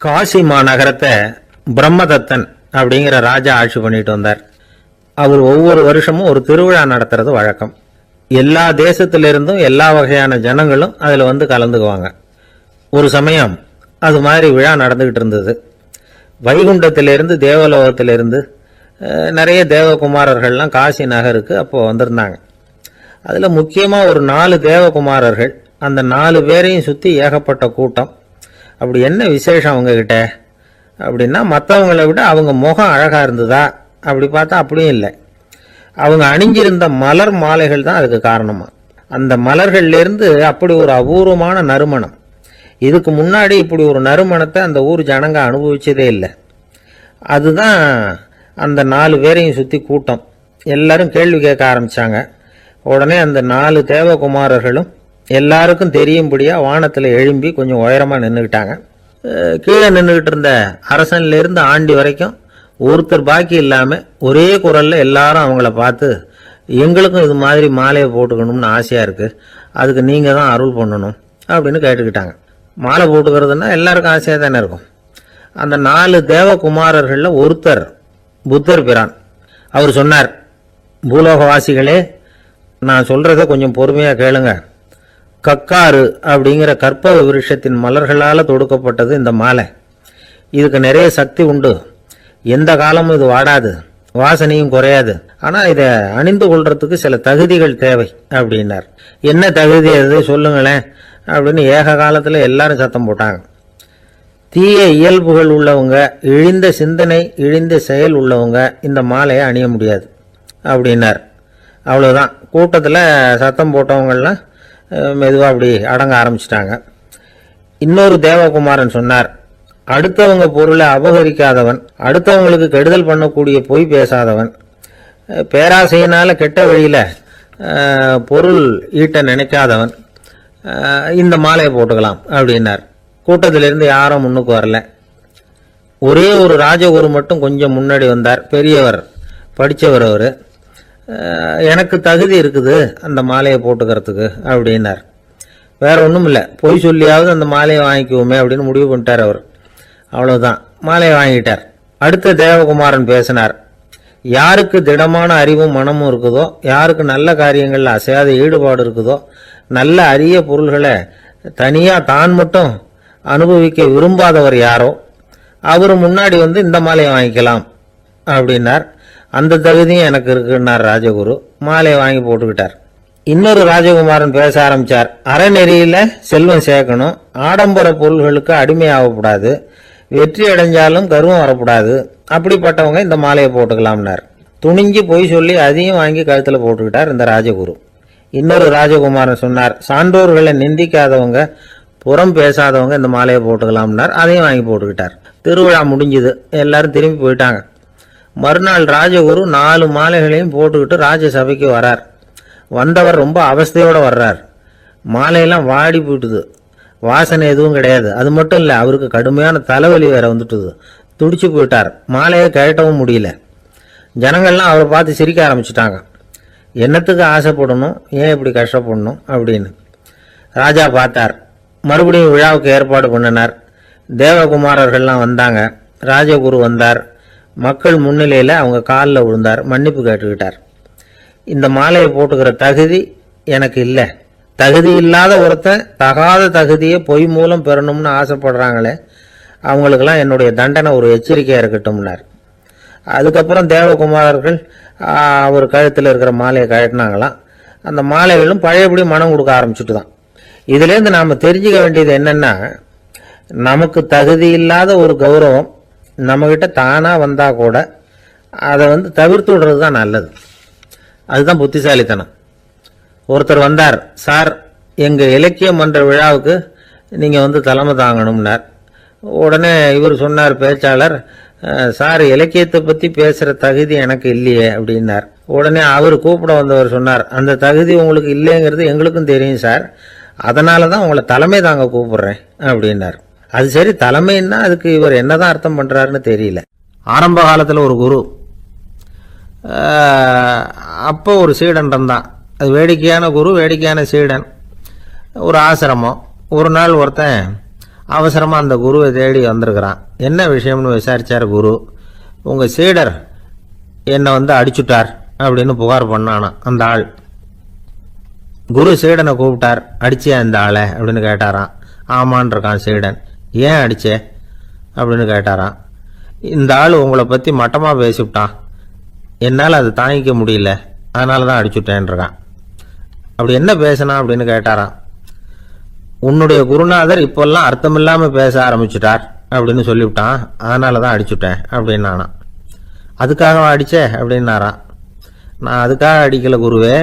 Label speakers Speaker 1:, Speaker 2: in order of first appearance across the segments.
Speaker 1: காசி மாநகரத்தை பிரம்மதத்தன் அப்படிங்கிற ராஜா ஆட்சி பண்ணிட்டு வந்தார். அவர் ஒவ்வொரு வருஷமும் ஒரு திருவிழா நடத்துறது வழக்கம். எல்லா தேசத்திலிருந்தும் எல்லா வகையான ஜனங்களும் அதில் வந்து கலந்துக்குவாங்க. ஒரு சமயம் அது மாதிரி விழா நடந்துகிட்டு இருந்தது. வைகுண்டத்திலிருந்து தேவலோகத்திலிருந்து நிறைய தேவகுமாரர்கள்லாம் காசி நகருக்கு அப்போ வந்திருந்தாங்க. அதில் முக்கியமாக ஒரு 4 தேவகுமாரர்கள், அந்த 4 பேரையும் சுற்றி ஏகப்பட்ட கூட்டம். அப்படி என்ன விசேஷம் அவங்கக்கிட்ட அப்படின்னா, மற்றவங்களை விட அவங்க முகம் அழகாக இருந்ததா அப்படி பார்த்தா அப்படியும் இல்லை. அவங்க அணிஞ்சிருந்த மலர் மாலைகள் தான் அதுக்கு காரணமாக. அந்த மலர்கள்லேருந்து அப்படி ஒரு அபூர்வமான நறுமணம். இதுக்கு முன்னாடி இப்படி ஒரு நறுமணத்தை அந்த ஊர் ஜனங்க அனுபவிச்சதே இல்லை. அதுதான் அந்த 4 பேரையும் சுற்றி கூட்டம். எல்லாரும் கேள்வி கேட்க ஆரம்பித்தாங்க. உடனே அந்த 4 தேவகுமாரர்களும் எல்லாருக்கும் தெரியும்படியாக வானத்தில் எழும்பி கொஞ்சம் உயரமாக நின்றுக்கிட்டாங்க. கீழே நின்றுக்கிட்டு இருந்த அரசன்லேருந்து ஆண்டி வரைக்கும் ஒருத்தர் பாக்கி இல்லாமல் ஒரே குரலில் எல்லாரும் அவங்கள பார்த்து, எங்களுக்கும் இது மாதிரி மாலையை போட்டுக்கணும்னு ஆசையாக இருக்குது, அதுக்கு நீங்கள் தான் அருள் பண்ணணும் அப்படின்னு கேட்டுக்கிட்டாங்க. மாலை போட்டுக்கிறதுனா எல்லாருக்கும் ஆசையாக தானே இருக்கும். அந்த 4 தேவகுமாரர்களில் ஒருத்தர் புத்தர் பிரான். அவர் சொன்னார், பூலோகவாசிகளே, நான் சொல்கிறத கொஞ்சம் பொறுமையாக கேளுங்க. கக்காரு அப்படிங்கிற கற்பக விருஷத்தின் மலர்களால் தொடுக்கப்பட்டது இந்த மாலை. இதுக்கு நிறைய சக்தி உண்டு. எந்த காலமும் இது வாடாது, வாசனையும் குறையாது. ஆனால் இதை அணிந்து கொள்றதுக்கு சில தகுதிகள் தேவை அப்படின்னார். என்ன தகுதி அது சொல்லுங்களேன் அப்படின்னு ஏக காலத்தில் எல்லாரும் சத்தம் போட்டாங்க. தீய இயல்புகள் உள்ளவங்க, இழிந்த சிந்தனை, இழிந்த செயல் உள்ளவங்க இந்த மாலையை அணிய முடியாது அப்படின்னார். அவ்வளோதான். கூட்டத்தில் சத்தம் போட்டவங்கள்லாம் மெதுவாக அப்படி அடங்க ஆரம்பிச்சிட்டாங்க. இன்னொரு தேவகுமாரன் சொன்னார், அடுத்தவங்க பொருளை அபகரிக்காதவன், அடுத்தவங்களுக்கு கெடுதல் பண்ணக்கூடிய பொய் பேசாதவன், பேராசையினால் கெட்ட வழியில் பொருள் ஈட்ட நினைக்காதவன் இந்த மாலையை போட்டுக்கலாம் அப்படின்னார். கூட்டத்திலிருந்து யாரும் முன்னுக்கு வரல. ஒரே ஒரு ராஜகுரு மட்டும் கொஞ்சம் முன்னாடி வந்தார். பெரியவர், படித்தவர். அவர், எனக்கு தகுதி இருக்குது அந்த மாலையை போட்டுக்கிறதுக்கு அப்படின்னார். வேற ஒன்றும் இல்லை, பொய் சொல்லியாவது அந்த மாலையை வாங்கிக்குவோமே அப்படின்னு முடிவு பண்ணிட்டார் அவர். அவ்வளோதான், மாலையை வாங்கிட்டார். அடுத்த தேவகுமாரன் பேசினார். யாருக்கு திடமான அறிவும் மனமும் இருக்குதோ, யாருக்கு நல்ல காரியங்களில் அசையாத ஈடுபாடு இருக்குதோ, நல்ல அரிய பொருள்களை தனியாக தான் மட்டும் அனுபவிக்க விரும்பாதவர் யாரோ அவர் முன்னாடி வந்து இந்த மாலையை வாங்கிக்கலாம் அப்படின்னார். அந்த தகுதியும் எனக்கு இருக்குன்னார் ராஜகுரு. மாலையை வாங்கி போட்டுக்கிட்டார். இன்னொரு ராஜகுமாரன் பேச ஆரம்பித்தார். அறநெறியில் செல்வம் சேர்க்கணும், ஆடம்பர பொருள்களுக்கு அடிமையாகக்கூடாது, வெற்றி அடைஞ்சாலும் கர்வம் வரக்கூடாது, அப்படிப்பட்டவங்க இந்த மாலையை போட்டுக்கலாம்னார். துணிஞ்சு பொய் சொல்லி அதையும் வாங்கி கழுத்தில் போட்டுக்கிட்டார் இந்த ராஜகுரு. இன்னொரு ராஜகுமாரன் சொன்னார், சான்றோர்களை நிந்திக்காதவங்க, புறம் பேசாதவங்க இந்த மாலையை போட்டுக்கலாம்னார். அதையும் வாங்கி போட்டுக்கிட்டார். திருவிழா முடிஞ்சுது, எல்லாரும் திரும்பி போயிட்டாங்க. மறுநாள் ராஜகுரு 4 மாலைகளையும் போட்டுக்கிட்டு ராஜசபைக்கு வரார். வந்தவர் ரொம்ப அவஸ்தையோடு வர்றார். மாலையெல்லாம் வாடி போயிட்டுது, வாசனை எதுவும் கிடையாது. அது மட்டும் இல்லை, அவருக்கு கடுமையான தலைவலி வேற வந்துட்டுது. துடிச்சு போயிட்டார். மாலையை கழட்டவும் முடியல. ஜனங்கள்லாம் அவரை பார்த்து சிரிக்க ஆரம்பிச்சிட்டாங்க. என்னத்துக்கு ஆசைப்படணும், ஏன் இப்படி கஷ்டப்படணும் அப்படின்னு. ராஜா பார்த்தார். மறுபடியும் விழாவுக்கு ஏற்பாடு பண்ணினார். தேவகுமாரர்கள்லாம் வந்தாங்க. ராஜகுரு வந்தார். மக்கள் முன்னிலையில் அவங்க காலில் விழுந்தார், மன்னிப்பு கேட்டுக்கிட்டார். இந்த மாலையை போட்டுக்கிற தகுதி எனக்கு இல்லை. தகுதி இல்லாத ஒருத்தன் தகாத தகுதியை பொய் மூலம் பெறணும்னு ஆசைப்படுறாங்களே, அவங்களுக்கெல்லாம் என்னுடைய தண்டனை ஒரு எச்சரிக்கையாக இருக்கட்டும்னார். அதுக்கப்புறம் தேவகுமாரர்கள் அவர் கழுத்தில் இருக்கிற மாலையை கழட்டினாங்களாம். அந்த மாலைகளும் பழையபடி மனம் கொடுக்க ஆரம்பிச்சுட்டு தான். இதுலேருந்து நாம் தெரிஞ்சுக்க வேண்டியது என்னென்னா, நமக்கு தகுதி இல்லாத ஒரு கௌரவம் நம்மக்கிட்ட தானாக வந்தால் கூட அதை தவிர்த்து விடுறது தான் நல்லது. அதுதான் புத்திசாலித்தனம். ஒருத்தர் வந்தார். சார், எங்கள் இலக்கிய மன்ற விழாவுக்கு நீங்கள் தலைமை தாங்கணும்னார். உடனே இவர் சொன்னார், பேச்சாளர், சார், இலக்கியத்தை பற்றி பேசுகிற தகுதி எனக்கு இல்லையே அப்படின்னார். உடனே அவர் கூப்பிட வந்தவர் சொன்னார், அந்த தகுதி உங்களுக்கு இல்லைங்கிறது எங்களுக்கும் தெரியும் சார், அதனால தான் உங்களை தலைமை தாங்க கூப்பிடுறேன் அப்படின்னார். அது சரி, தலைமைன்னா அதுக்கு இவர் என்னதான் அர்த்தம் பண்ணுறாருன்னு தெரியல. ஆரம்ப காலத்தில் ஒரு குரு, அப்போ ஒரு சீடன் இருந்தான். அது வேடிக்கையான குரு, வேடிக்கையான சீடன். ஒரு ஆசிரமம். ஒரு நாள் ஒருத்தன் அவசரமா அந்த குருவை தேடி வந்திருக்கிறான். என்ன விஷயம்னு விசாரிச்சார் குரு. உங்க சீடர் என்னை அடிச்சுட்டார் அப்படின்னு புகார் பண்ணானா அந்த ஆள். குரு சீடனை கூப்பிட்டார். அடிச்சியா இந்த ஆளை அப்படின்னு கேட்டாராம். ஆமான் இருக்கான் சீடன். ஏன் அடிச்சே அப்படின்னு கேட்டாராம். இந்த ஆள் உங்களை பத்தி மட்டமா பேசிவிட்டான், என்னால் அது தாங்கிக்க முடியல, அதனால தான் அடிச்சுட்டேன் இருக்கான். அப்படி என்ன பேசினா அப்படின்னு கேட்டாராம். உன்னுடைய குருநாதர் இப்பெல்லாம் அர்த்தமில்லாம பேச ஆரம்பிச்சுட்டார் அப்படின்னு சொல்லிவிட்டான், அதனால தான் அடிச்சுட்டேன் அப்படின்னு நானா. அதுக்காக அடிச்சே அப்படின்னாராம். நான் அதுக்காக அடிக்கல குருவே,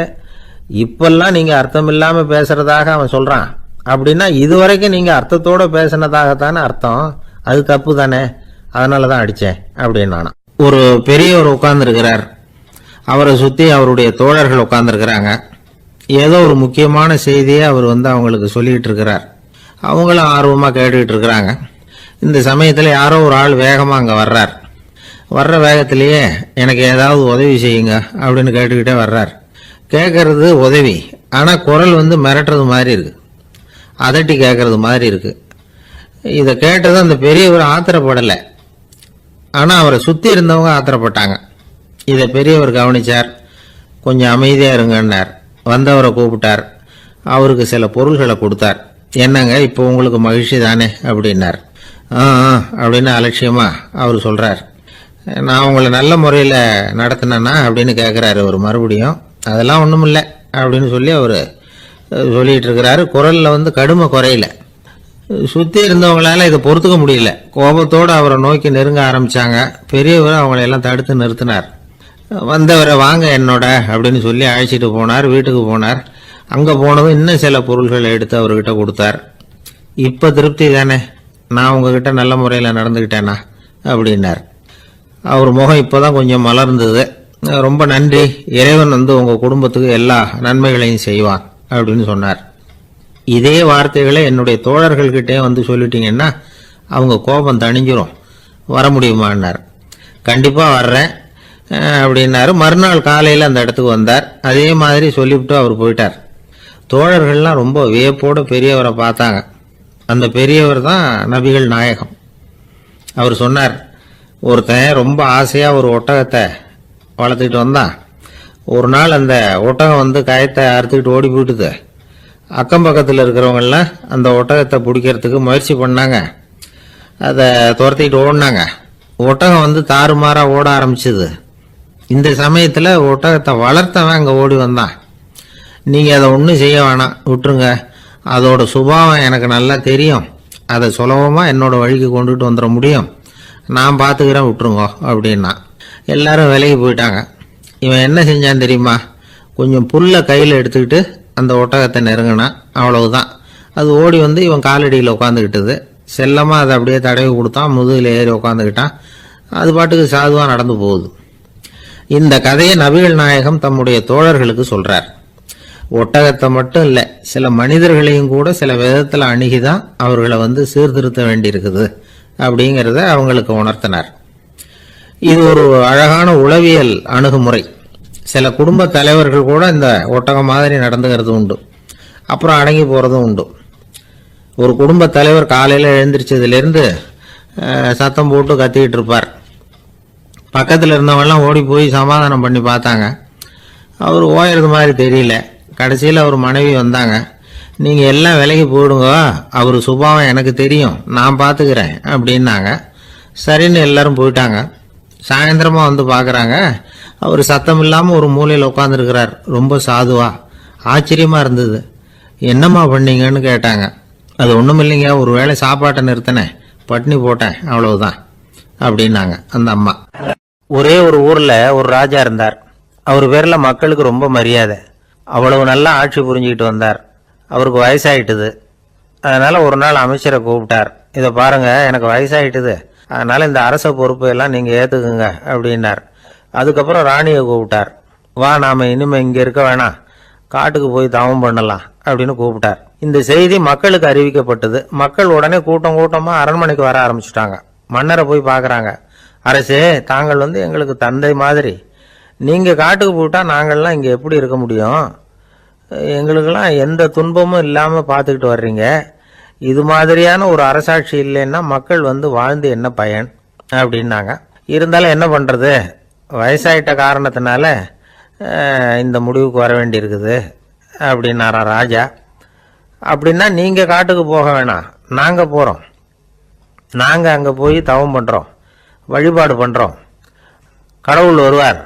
Speaker 1: இப்பெல்லாம் நீங்க அர்த்தமில்லாம பேசுறதாக அவன் சொல்றான், அப்படின்னா இதுவரைக்கும் நீங்க அர்த்தத்தோட பேசினதாகத்தானே அர்த்தம், அது தப்பு தானே, அதனால தான் அடிச்சேன் அப்படின்னு நானா. ஒரு பெரியவர் உட்கார்ந்து இருக்கிறார். அவரை சுத்தி அவருடைய தோழர்கள் உட்கார்ந்து இருக்கிறாங்க. ஏதோ ஒரு முக்கியமான செய்தியை அவர் அவங்களுக்கு சொல்லிட்டு இருக்கிறார். அவங்களும் ஆர்வமா கேட்டுக்கிட்டு இருக்கிறாங்க. இந்த சமயத்துல யாரோ ஒரு ஆள் வேகமா அங்க வர்றார். வர்ற வேகத்திலேயே எனக்கு ஏதாவது உதவி செய்யுங்க அப்படின்னு கேட்டுக்கிட்டே வர்றார். கேட்கறது உதவி, ஆனா குரல் மிரட்டுறது மாதிரி இருக்கு, அதட்டி கேட்கறது மாதிரி இருக்கு. இதை கேட்டது அந்த பெரியவர் ஆத்திரப்படலை, ஆனா அவரை சுத்தி இருந்தவங்க ஆத்திரப்பட்டாங்க. இதை பெரியவர் கவனிச்சார். கொஞ்சம் அமைதியா இருங்கன்னார். வந்தவரை கூப்பிட்டார். அவருக்கு சில பொருள்களை கொடுத்தார். என்னங்க இப்போ உங்களுக்கு மகிழ்ச்சி தானே அப்படின்னார். அப்படின்னு அலட்சியமா அவர் சொல்றார். நான் உங்களை நல்ல முறையில் நடத்தினேன்னா அப்படின்னு கேட்குறாரு அவர் மறுபடியும். அதெல்லாம் ஒன்றும் இல்லை அப்படின்னு சொல்லி அவர் சொல்லிட்டு இருக்கிறாரு. குரலில் கடுமை குறையில. சுற்றி இருந்தவங்களால இதை பொறுத்துக்க முடியல. கோபத்தோடு அவரை நோக்கி நெருங்க ஆரம்பிச்சாங்க. பெரியவர் அவங்களையெல்லாம் தடுத்து நிறுத்தினார். வந்தவரை வாங்க என்னோட அப்படின்னு சொல்லி அழைச்சிட்டு போனார். வீட்டுக்கு போனார். அங்கே போனதும் இன்னும் சில பொருள்களை எடுத்து அவர்கிட்ட கொடுத்தார். இப்போ திருப்தி தானே, நான் உங்ககிட்ட நல்ல முறையில் நடந்துக்கிட்டேனா அப்படின்னார். அவர் முகம் இப்போதான் கொஞ்சம் மலர்ந்தது. ரொம்ப நன்றி, இறைவன் உங்கள் குடும்பத்துக்கு எல்லா நன்மைகளையும் செய்வான் அப்படின்னு சொன்னார். இதே வார்த்தைகளை என்னுடைய தோழர்கள்கிட்டே சொல்லிட்டீங்கன்னா அவங்க கோபம் தணிஞ்சிரும், வர முடியுமான்னார். கண்டிப்பாக வர்றேன் அப்படின்னாரு. மறுநாள் காலையில் அந்த இடத்துக்கு வந்தார். அதே மாதிரி சொல்லிவிட்டு அவர் போயிட்டார். தோழர்கள்லாம் ரொம்ப வியப்போடு பெரியவரை பார்த்தாங்க. அந்த பெரியவர் தான் நபிகள் நாயகம். அவர் சொன்னார், ஒருத்தன் ரொம்ப ஆசையாக ஒரு ஒட்டகத்தை வளர்த்துக்கிட்டு வந்தான். ஒரு நாள் அந்த ஒட்டகம் கயத்தை அறுத்துக்கிட்டு ஓடி போயிட்டுது. அக்கம் பக்கத்தில் இருக்கிறவங்கெல்லாம் அந்த ஒட்டகத்தை பிடிக்கிறதுக்கு முயற்சி பண்ணாங்க. அதை துரத்திக்கிட்டு ஓடினாங்க. ஒட்டகம் தாறுமாறாக ஓட ஆரம்பிச்சுது. இந்த சமயத்தில் ஒட்டகத்தை வளர்த்தவன் அங்கே ஓடி வந்தான். நீங்கள் அதை ஒன்றும் செய்ய வேணாம், விட்டுருங்க, அதோட சுபாவம் எனக்கு நல்லா தெரியும், அதை சுலபமாக என்னோட வழிக்கு கொண்டுட்டு வந்துட முடியும், நான் பார்த்துக்கிறேன், விட்டுருங்கோ அப்படின்னா. எல்லாரும் விலகி போயிட்டாங்க. இவன் என்ன செஞ்சான் தெரியுமா? கொஞ்சம் புல்லை கையில் எடுத்துக்கிட்டு அந்த ஒட்டகத்தை நெருங்கினான். அவ்வளவுதான். அது ஓடி இவன் காலடியில் உட்காந்துக்கிட்டது. செல்லமாக அதை அப்படியே தடவி கொடுத்தான். முதுகில் ஏறி உட்காந்துக்கிட்டான். அது பாட்டுக்கு சாதுவாக நடந்து போகுது. இந்த கதையை நபிகள் நாயகம் தம்முடைய தோழர்களுக்கு சொல்றார். ஒட்டகத்தை மட்டும் இல்லை, சில மனிதர்களையும் கூட சில விதத்தில் அணுகிதான் அவர்களை சீர்திருத்த வேண்டியிருக்குது அப்படிங்கிறத அவங்களுக்கு உணர்த்தினார். இது ஒரு அழகான உளவியல் அணுகுமுறை. சில குடும்ப தலைவர்கள் கூட இந்த ஒட்டகம் மாதிரி நடந்துகிறது உண்டு, அப்புறம் அடங்கி போறதும் உண்டு. ஒரு குடும்ப தலைவர் காலையில் எழுந்திரிச்சதுலேருந்து சத்தம் போட்டு கத்திக்கிட்டு இருப்பார். பக்கத்தில் இருந்தவங்கெல்லாம் ஓடி போய் சமாதானம் பண்ணி பார்த்தாங்க. அவர் ஓயறது மாதிரி தெரியல. கடைசியில் அவர் மனைவி வந்தாங்க. நீங்கள் எல்லாம் விலகி போயிடுங்க, அவர் சுபாவம் எனக்கு தெரியும், நான் பார்த்துக்கிறேன் அப்படின்னாங்க. சரின்னு எல்லாரும் போயிட்டாங்க. சாயந்தரமாக பார்க்குறாங்க, அவர் சத்தம் இல்லாமல் ஒரு மூலையில் உட்காந்துருக்கிறார். ரொம்ப சாதுவா. ஆச்சரியமாக இருந்தது. என்னம்மா பண்ணீங்கன்னு கேட்டாங்க. அது ஒன்றும் இல்லைங்க, ஒரு வேளை சாப்பாட்டை நிறுத்தினேன், பட்னி போட்டேன், அவ்வளவுதான் அப்படின்னாங்க அந்த அம்மா. ஒரே ஒரு ஊரில் ஒரு ராஜா இருந்தார். அவர் பேரில் மக்களுக்கு ரொம்ப மரியாதை. அவ்வளவு நல்லா ஆட்சி புரிஞ்சுக்கிட்டு வந்தார். அவருக்கு வயசாயிட்டுது. அதனால ஒரு நாள் அமைச்சரை கூப்பிட்டார். இதை பாருங்க, எனக்கு வயசாயிட்டுது, அதனால இந்த அரச பொறுப்பு எல்லாம் நீங்க ஏத்துக்குங்க அப்படின்னார். அதுக்கப்புறம் ராணியை கூப்பிட்டார். வா, நாம இனிமே இங்க இருக்க வேணாம், காட்டுக்கு போய் தவம் பண்ணலாம் அப்படின்னு கூப்பிட்டார். இந்த செய்தி மக்களுக்கு அறிவிக்கப்பட்டது. மக்கள் உடனே கூட்டம் கூட்டமா அரண்மனைக்கு வர ஆரம்பிச்சுட்டாங்க. மன்னரை போய் பாக்குறாங்க. அரசே, தாங்கள் எங்களுக்கு தந்தை மாதிரி, நீங்க காட்டுக்கு போயிட்டா நாங்கள்லாம் இங்க எப்படி இருக்க முடியும்? எங்களுக்கெல்லாம் எந்த துன்பமும் இல்லாம பாத்துக்கிட்டு வர்றீங்க, இது மாதிரியான ஒரு அரசாட்சி இல்லைன்னா மக்கள் வந்து வாழ்ந்து என்ன பயன் அப்படின்னாங்க. இருந்தாலும் என்ன பண்ணுறது, வயசாயிட்ட காரணத்தினால இந்த முடிவுக்கு வர வேண்டியிருக்குது அப்படின்னாரா ராஜா. அப்படின்னா நீங்கள் காட்டுக்கு போக வேணாம், நாங்கள் போகிறோம். நாங்கள் அங்கே போய் தவம் பண்ணுறோம், வழிபாடு பண்ணுறோம், கடவுள் வருவார்,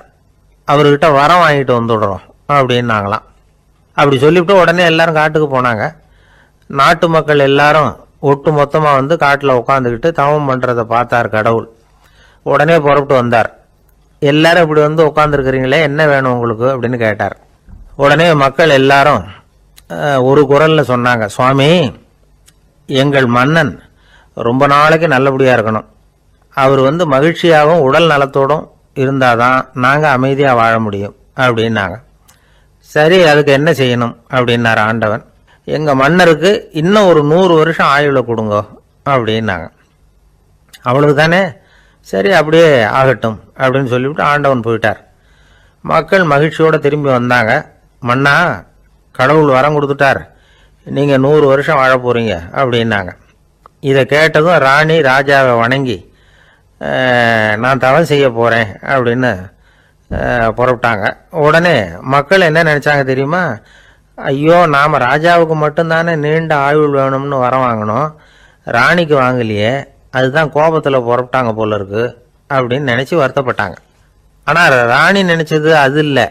Speaker 1: அவர்கிட்ட வரம் வாங்கிட்டு வந்துடுறோம் அப்படின்னாங்களாம். அப்படி சொல்லிவிட்டு உடனே எல்லாரும் காட்டுக்கு போனாங்க. நாட்டு மக்கள் எல்லாரும் ஒட்டு மொத்தமாக வந்து காட்டில் உட்காந்துக்கிட்டு தவம் பண்ணுறதை பார்த்தார் கடவுள். உடனே புறப்பட்டு வந்தார். எல்லாரும் இப்படி வந்து உட்காந்துருக்கிறீங்களே, என்ன வேணும் உங்களுக்கு அப்படின்னு கேட்டார். உடனே மக்கள் எல்லாரும் ஒரு குரலில் சொன்னாங்க, சுவாமி, எங்கள் மன்னன் ரொம்ப நாளைக்கு நல்லபடியாக இருக்கணும். அவர் வந்து மகிழ்ச்சியாகவும் உடல் நலத்தோடும் இருந்தாதான் நாங்கள் அமைதியாக வாழ முடியும் அப்படின்னாங்க. சரி, அதுக்கு என்ன செய்யணும் அப்படின்னார் ஆண்டவன். எங்கள் மன்னருக்கு இன்னும் ஒரு 100 வருஷம் ஆயுளை கொடுங்க அப்படின்னாங்க. அவ்வளவு தானே, சரி அப்படியே ஆகட்டும் அப்படின்னு சொல்லிவிட்டு ஆண்டவன் போயிட்டார். மக்கள் மகிழ்ச்சியோடு திரும்பி வந்தாங்க. மன்னா, கடவுள் வரம் கொடுத்துட்டார், நீங்கள் 100 வருஷம் வாழ போகிறீங்க அப்படின்னாங்க. இதை கேட்டதும் ராணி ராஜாவை வணங்கி நான் தவம் செய்ய போகிறேன் அப்படின்னு புறப்பட்டாங்க. உடனே மக்கள் என்ன நினச்சாங்க தெரியுமா, ஐயோ நாம் ராஜாவுக்கு மட்டும்தானே நீண்ட ஆயுள் வேணும்னு வரம் வாங்கினோம், ராணிக்கு வாங்கலையே, அதுதான் கோபத்தில் புறப்பட்டாங்க போல இருக்கு அப்படின்னு நினச்சி வருத்தப்பட்டாங்க. ஆனால் ராணி நினச்சது அது இல்லை.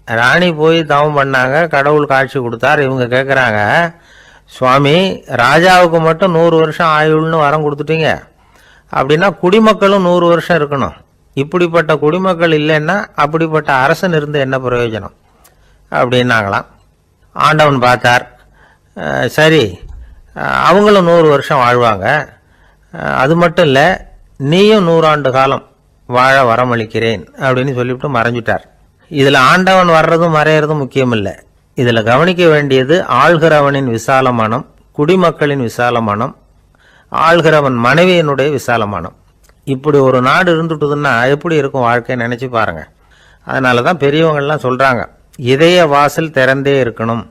Speaker 1: ராணி போய் தவம் பண்ணாங்க, கடவுள் காட்சி கொடுத்தார். இவங்க கேட்குறாங்க, சுவாமி, ராஜாவுக்கு மட்டும் 100 வருஷம் ஆயுள்னு வரம் கொடுத்துட்டீங்க, அப்படின்னா குடிமக்களும் 100 வருஷம் இருக்கணும். இப்படிப்பட்ட குடிமக்கள் இல்லைன்னா அப்படிப்பட்ட அரசன் இருந்து என்ன பிரயோஜனம் அப்படின்னாங்களாம். ஆண்டவன் பார்த்தார், சரி அவங்களும் 100 வருஷம் வாழ்வாங்க, அது மட்டும் இல்லை நீயும் 100 ஆண்டு காலம் வாழ வரமளிக்கிறேன் அப்படின்னு சொல்லிவிட்டு மறைஞ்சிட்டார். இதில் ஆண்டவன் வர்றதும் மறையிறதும் முக்கியம் இல்லை. இதில் கவனிக்க வேண்டியது ஆள்கிறவனின் விசால மனம், குடிமக்களின் விசால மனம், ஆள்கிறவன் மனைவியினுடைய விசால மனம். இப்படி ஒரு நாடு இருந்துட்டுதுன்னா எப்படி இருக்கும் வாழ்க்கை நினச்சி பாருங்கள். அதனால தான் பெரியவங்கள்லாம் சொல்கிறாங்க, இதய வாசல் திறந்தே இருக்கணும்,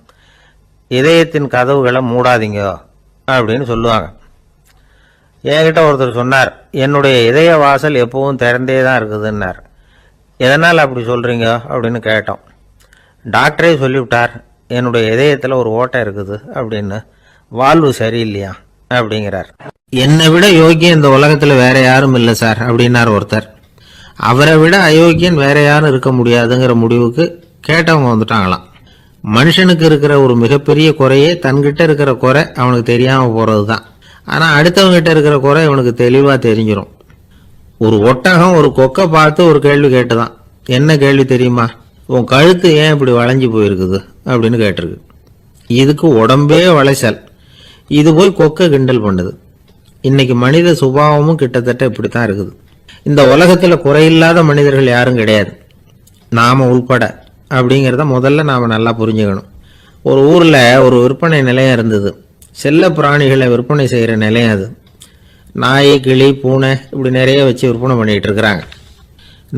Speaker 1: இதயத்தின் கதவுகளை மூடாதீங்க அப்படின்னு சொல்லுவாங்க. என்கிட்ட ஒருத்தர் சொன்னார், என்னுடைய இதய வாசல் எப்பவும் திறந்தே தான் இருக்குதுன்னார். எதனால் அப்படி சொல்கிறீங்க அப்படின்னு கேட்டோம். டாக்டரே சொல்லிவிட்டார், என்னுடைய இதயத்தில் ஒரு ஓட்டை இருக்குது அப்படின்னு, வாழ்வு சரியில்லையா அப்படிங்கிறார். என்னை விட யோகியம் இந்த உலகத்தில் வேற யாரும் இல்லை சார் அப்படின்னார் ஒருத்தர். அவரை விட அயோக்கியன் வேற யாரும் இருக்க முடியாதுங்கிற முடிவுக்கு கேட்டவங்க வந்துட்டாங்களாம். மனுஷனுக்கு இருக்கிற ஒரு மிகப்பெரிய குறையே தன்கிட்ட இருக்கிற குறை அவனுக்கு தெரியாமல் போகிறது தான். ஆனால் அடுத்தவங்கிட்ட இருக்கிற குறை இவனுக்கு தெளிவாக தெரிஞ்சிடும். ஒரு ஒட்டகம் ஒரு கொக்கை பார்த்து ஒரு கேள்வி கேட்டுதான். என்ன கேள்வி தெரியுமா, உன் கழுத்து ஏன் இப்படி வளைஞ்சி போயிருக்குது அப்படின்னு கேட்டிருக்கு. இதுக்கு உடம்பே வளைச்சல், இது போய் கொக்கை கிண்டல் பண்ணுது. இன்னைக்கு மனித சுபாவமும் கிட்டத்தட்ட இப்படித்தான் இருக்குது. இந்த உலகத்தில் குறையில்லாத மனிதர்கள் யாரும் கிடையாது, நாம உள்பட அப்படிங்கிறத முதல்ல நாம் நல்லா புரிஞ்சுக்கணும். ஒரு ஊரில் ஒரு விற்பனை நிலையம் இருந்தது. செல்ல பிராணிகளை விற்பனை செய்கிற நிலையம் அது. நாய், கிளி, பூனை இப்படி நிறைய வச்சு விற்பனை பண்ணிகிட்டு இருக்கிறாங்க.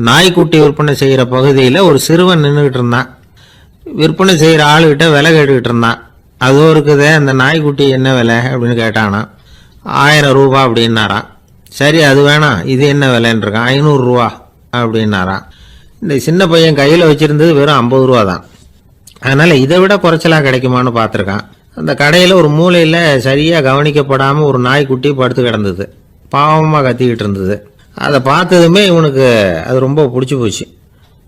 Speaker 1: நாய்க்குட்டி விற்பனை செய்கிற பகுதியில் ஒரு சிறுவன் நின்றுக்கிட்டு இருந்தான். விற்பனை செய்கிற ஆளுகிட்ட விலை கேட்டுக்கிட்டு இருந்தான். அதுவும் இருக்குதே, அந்த நாய்க்குட்டி என்ன விலை அப்படின்னு கேட்டானா. 1000 ரூபா அப்படின்னாரான். சரி அது வேணாம், இது என்ன விலைன்னு இருக்கான். 500 ரூபா அப்படின்னாரான். இந்த சின்ன பையன் கையில் வச்சுருந்தது வெறும் 50 ரூபா தான். அதனால் இதை விட குறைச்சலாக கிடைக்குமான்னு பார்த்துருக்கான். அந்த கடையில் ஒரு மூலையில் சரியாக கவனிக்கப்படாமல் ஒரு நாய்க்குட்டி படுத்து கிடந்தது. பாவமாக கத்திக்கிட்டு இருந்தது. அதை பார்த்ததுமே இவனுக்கு அது ரொம்ப பிடிச்சி போச்சு.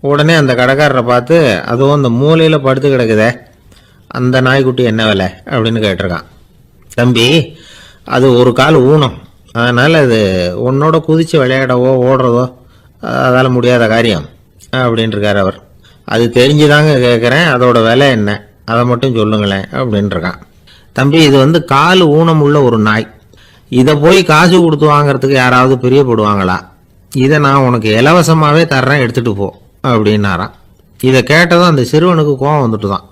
Speaker 1: உடனே அந்த கடைக்காரரை பார்த்து, அதுவும் அந்த மூலையில் படுத்து கிடக்குதே அந்த நாய்க்குட்டி என்ன விலை அப்படின்னு கேட்டிருக்கான். தம்பி, அது ஒரு கால் ஊனம், அதனால் அது உன்னோட குதித்து விளையாடவோ ஓடுறதோ அதால் முடியாத காரியம் அப்படின்ட்டுருக்கார் அவர். அது தெரிஞ்சுதாங்க கேட்குறேன், அதோட விலை என்ன அதை மட்டும் சொல்லுங்களேன் அப்படின்ட்டுருக்கான். தம்பி, இது வந்து கால் ஊனம் உள்ள ஒரு நாய், இதை போய் காசு கொடுத்து வாங்கிறதுக்கு யாராவது பிரியப்படுவாங்களா? இதை நான் உனக்கு இலவசமாகவே தர்றேன், எடுத்துகிட்டு போ அப்படின்னாரான். இதை கேட்டதும் அந்த சிறுவனுக்கு கோவம் வந்துட்டு தான்.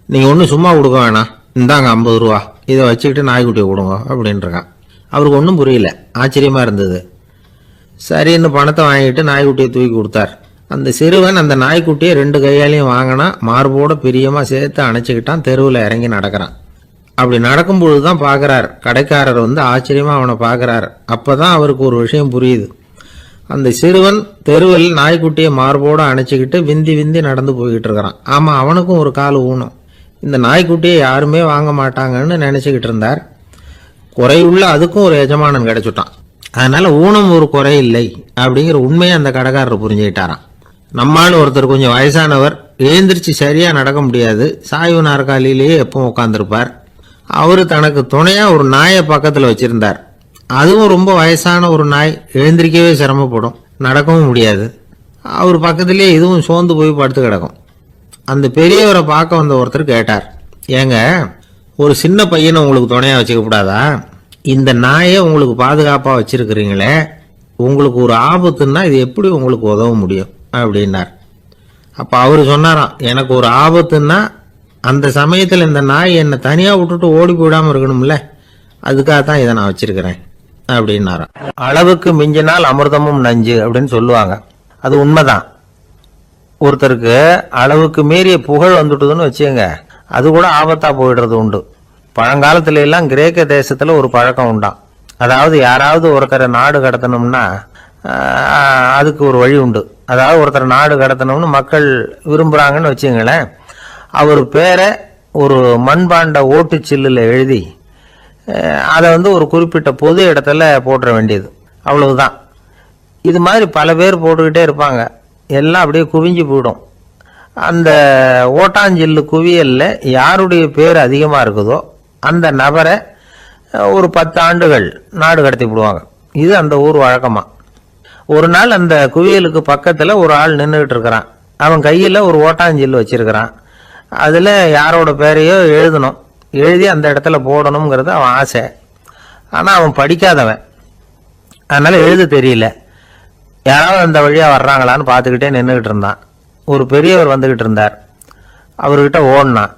Speaker 1: நீங்கள் ஒன்றும் சும்மா கொடுக்க வேணாம், இந்தாங்க 50 ரூபா, இதை வச்சுக்கிட்டு நாய்க்குட்டியை கொடுங்க அப்படின்ட்டுருக்கான். அவருக்கு ஒன்றும் புரியல, ஆச்சரியமாக இருந்தது. சரின்னு பணத்தை வாங்கிட்டு நாய்க்குட்டியை தூக்கி கொடுத்தார். அந்த சிறுவன் அந்த நாய்க்குட்டியை 2 கையாலையும் வாங்கினா, மார்போட பிரியமாக சேர்த்து அணைச்சிக்கிட்டான். தெருவில் இறங்கி நடக்கிறான். அப்படி நடக்கும்பொழுது தான் பார்க்குறார், கடைக்காரர் வந்து ஆச்சரியமாக அவனை பார்க்குறார். அப்போ தான் அவருக்கு ஒரு விஷயம் புரியுது. அந்த சிறுவன் தெருவில் நாய்க்குட்டியை மார்போடு அணைச்சிக்கிட்டு விந்தி விந்தி நடந்து போய்கிட்டு இருக்கிறான். ஆமாம், அவனுக்கும் ஒரு கால் ஊனம். இந்த நாய்க்குட்டியை யாருமே வாங்க மாட்டாங்கன்னு நினச்சிக்கிட்டு இருந்தார். குறையுள்ள அதுக்கும் ஒரு எஜமானன் கிடைச்சுட்டான். அதனால ஊனம் ஒரு குறை இல்லை அப்படிங்கிற உண்மையை அந்த கடைக்காரர் புரிஞ்சுக்கிட்டாராம். நம்மால் ஒருத்தர் கொஞ்சம் வயசானவர், எழுந்திரிச்சு சரியா நடக்க முடியாது, சாய்வு நாற்காலியிலேயே எப்பவும் உட்காந்துருப்பார். அவரு தனக்கு துணையா ஒரு நாயை பக்கத்தில் வச்சிருந்தார். அதுவும் ரொம்ப வயசான ஒரு நாய், எழுந்திரிக்கவே சிரமப்படும், நடக்கவும் முடியாது. அவர் பக்கத்திலேயே இதுவும் சோர்ந்து போய் படுத்து கிடக்கும். அந்த பெரியவரை பார்க்க வந்த ஒருத்தர் கேட்டார், ஏங்க, ஒரு சின்ன பையனை உங்களுக்கு துணையா வச்சுக்க கூடாதா? இந்த நாயை உங்களுக்கு பாதுகாப்பா வச்சிருக்கிறீங்களே, உங்களுக்கு ஒரு ஆபத்துன்னா இது எப்படி உங்களுக்கு உதவ முடியும் அப்படின்னார். அப்ப அவரு சொன்னாராம், எனக்கு ஒரு ஆபத்துன்னா அந்த சமயத்தில் இந்த நாய் என்னை தனியா விட்டுட்டு ஓடி போயிடாம இருக்கணும்ல, அதுக்காகத்தான் இதை நான் வச்சிருக்கிறேன் அப்படின்னாராம். அளவுக்கு மிஞ்சினால் அமிர்தமும் நஞ்சு அப்படின்னு சொல்லுவாங்க. அது உண்மைதான். ஒருத்தருக்கு அளவுக்கு மீறிய புகழ் வந்துட்டுதுன்னு வச்சுங்க, அது கூட ஆபத்தா போயிடுறது உண்டு. பழங்காலத்துல எல்லாம் கிரேக்க தேசத்துல ஒரு பழக்கம் உண்டாம். அதாவது யாராவது ஒருத்தரை நாடு கடத்தணும்னா அதுக்கு ஒரு வழி உண்டு. அதாவது ஒருத்தரை நாடு கடத்தணும்னு மக்கள் விரும்புறாங்கன்னு வச்சுங்களேன், அவர் பேரை ஒரு மண்பாண்ட ஓட்டுச்சில்லில் எழுதி அதை வந்து ஒரு குறிப்பிட்ட பொது இடத்துல போட்டுற வேண்டியது, அவ்வளவுதான். இது மாதிரி பல பேர் போட்டுக்கிட்டே இருப்பாங்க, எல்லாம் அப்படியே குவிஞ்சு போயிடும். அந்த ஓட்டாஞ்சில்லு குவியல்ல யாருடைய பேர் அதிகமாக இருக்குதோ அந்த நபரை ஒரு 10 ஆண்டுகள் நாடு கடத்தி விடுவாங்க. இது அந்த ஊர் வழக்கமா. ஒரு நாள் அந்த குவியலுக்கு பக்கத்தில் ஒரு ஆள் நின்றுகிட்டு இருக்கிறான். அவன் கையில் ஒரு ஓட்டாஞ்சில்லு வச்சிருக்கிறான். அதில் யாரோட பேரையோ எழுதணும், எழுதி அந்த இடத்துல போடணுங்கிறது அவன் ஆசை. ஆனால் அவன் படிக்காதவன், அதனால எழுத தெரியல. யாராவது அந்த வழியாக வர்றாங்களான்னு பார்த்துக்கிட்டே நின்றுக்கிட்டு இருந்தான். ஒரு பெரியவர் வந்துக்கிட்டு இருந்தார். அவர்கிட்ட ஓடினான்.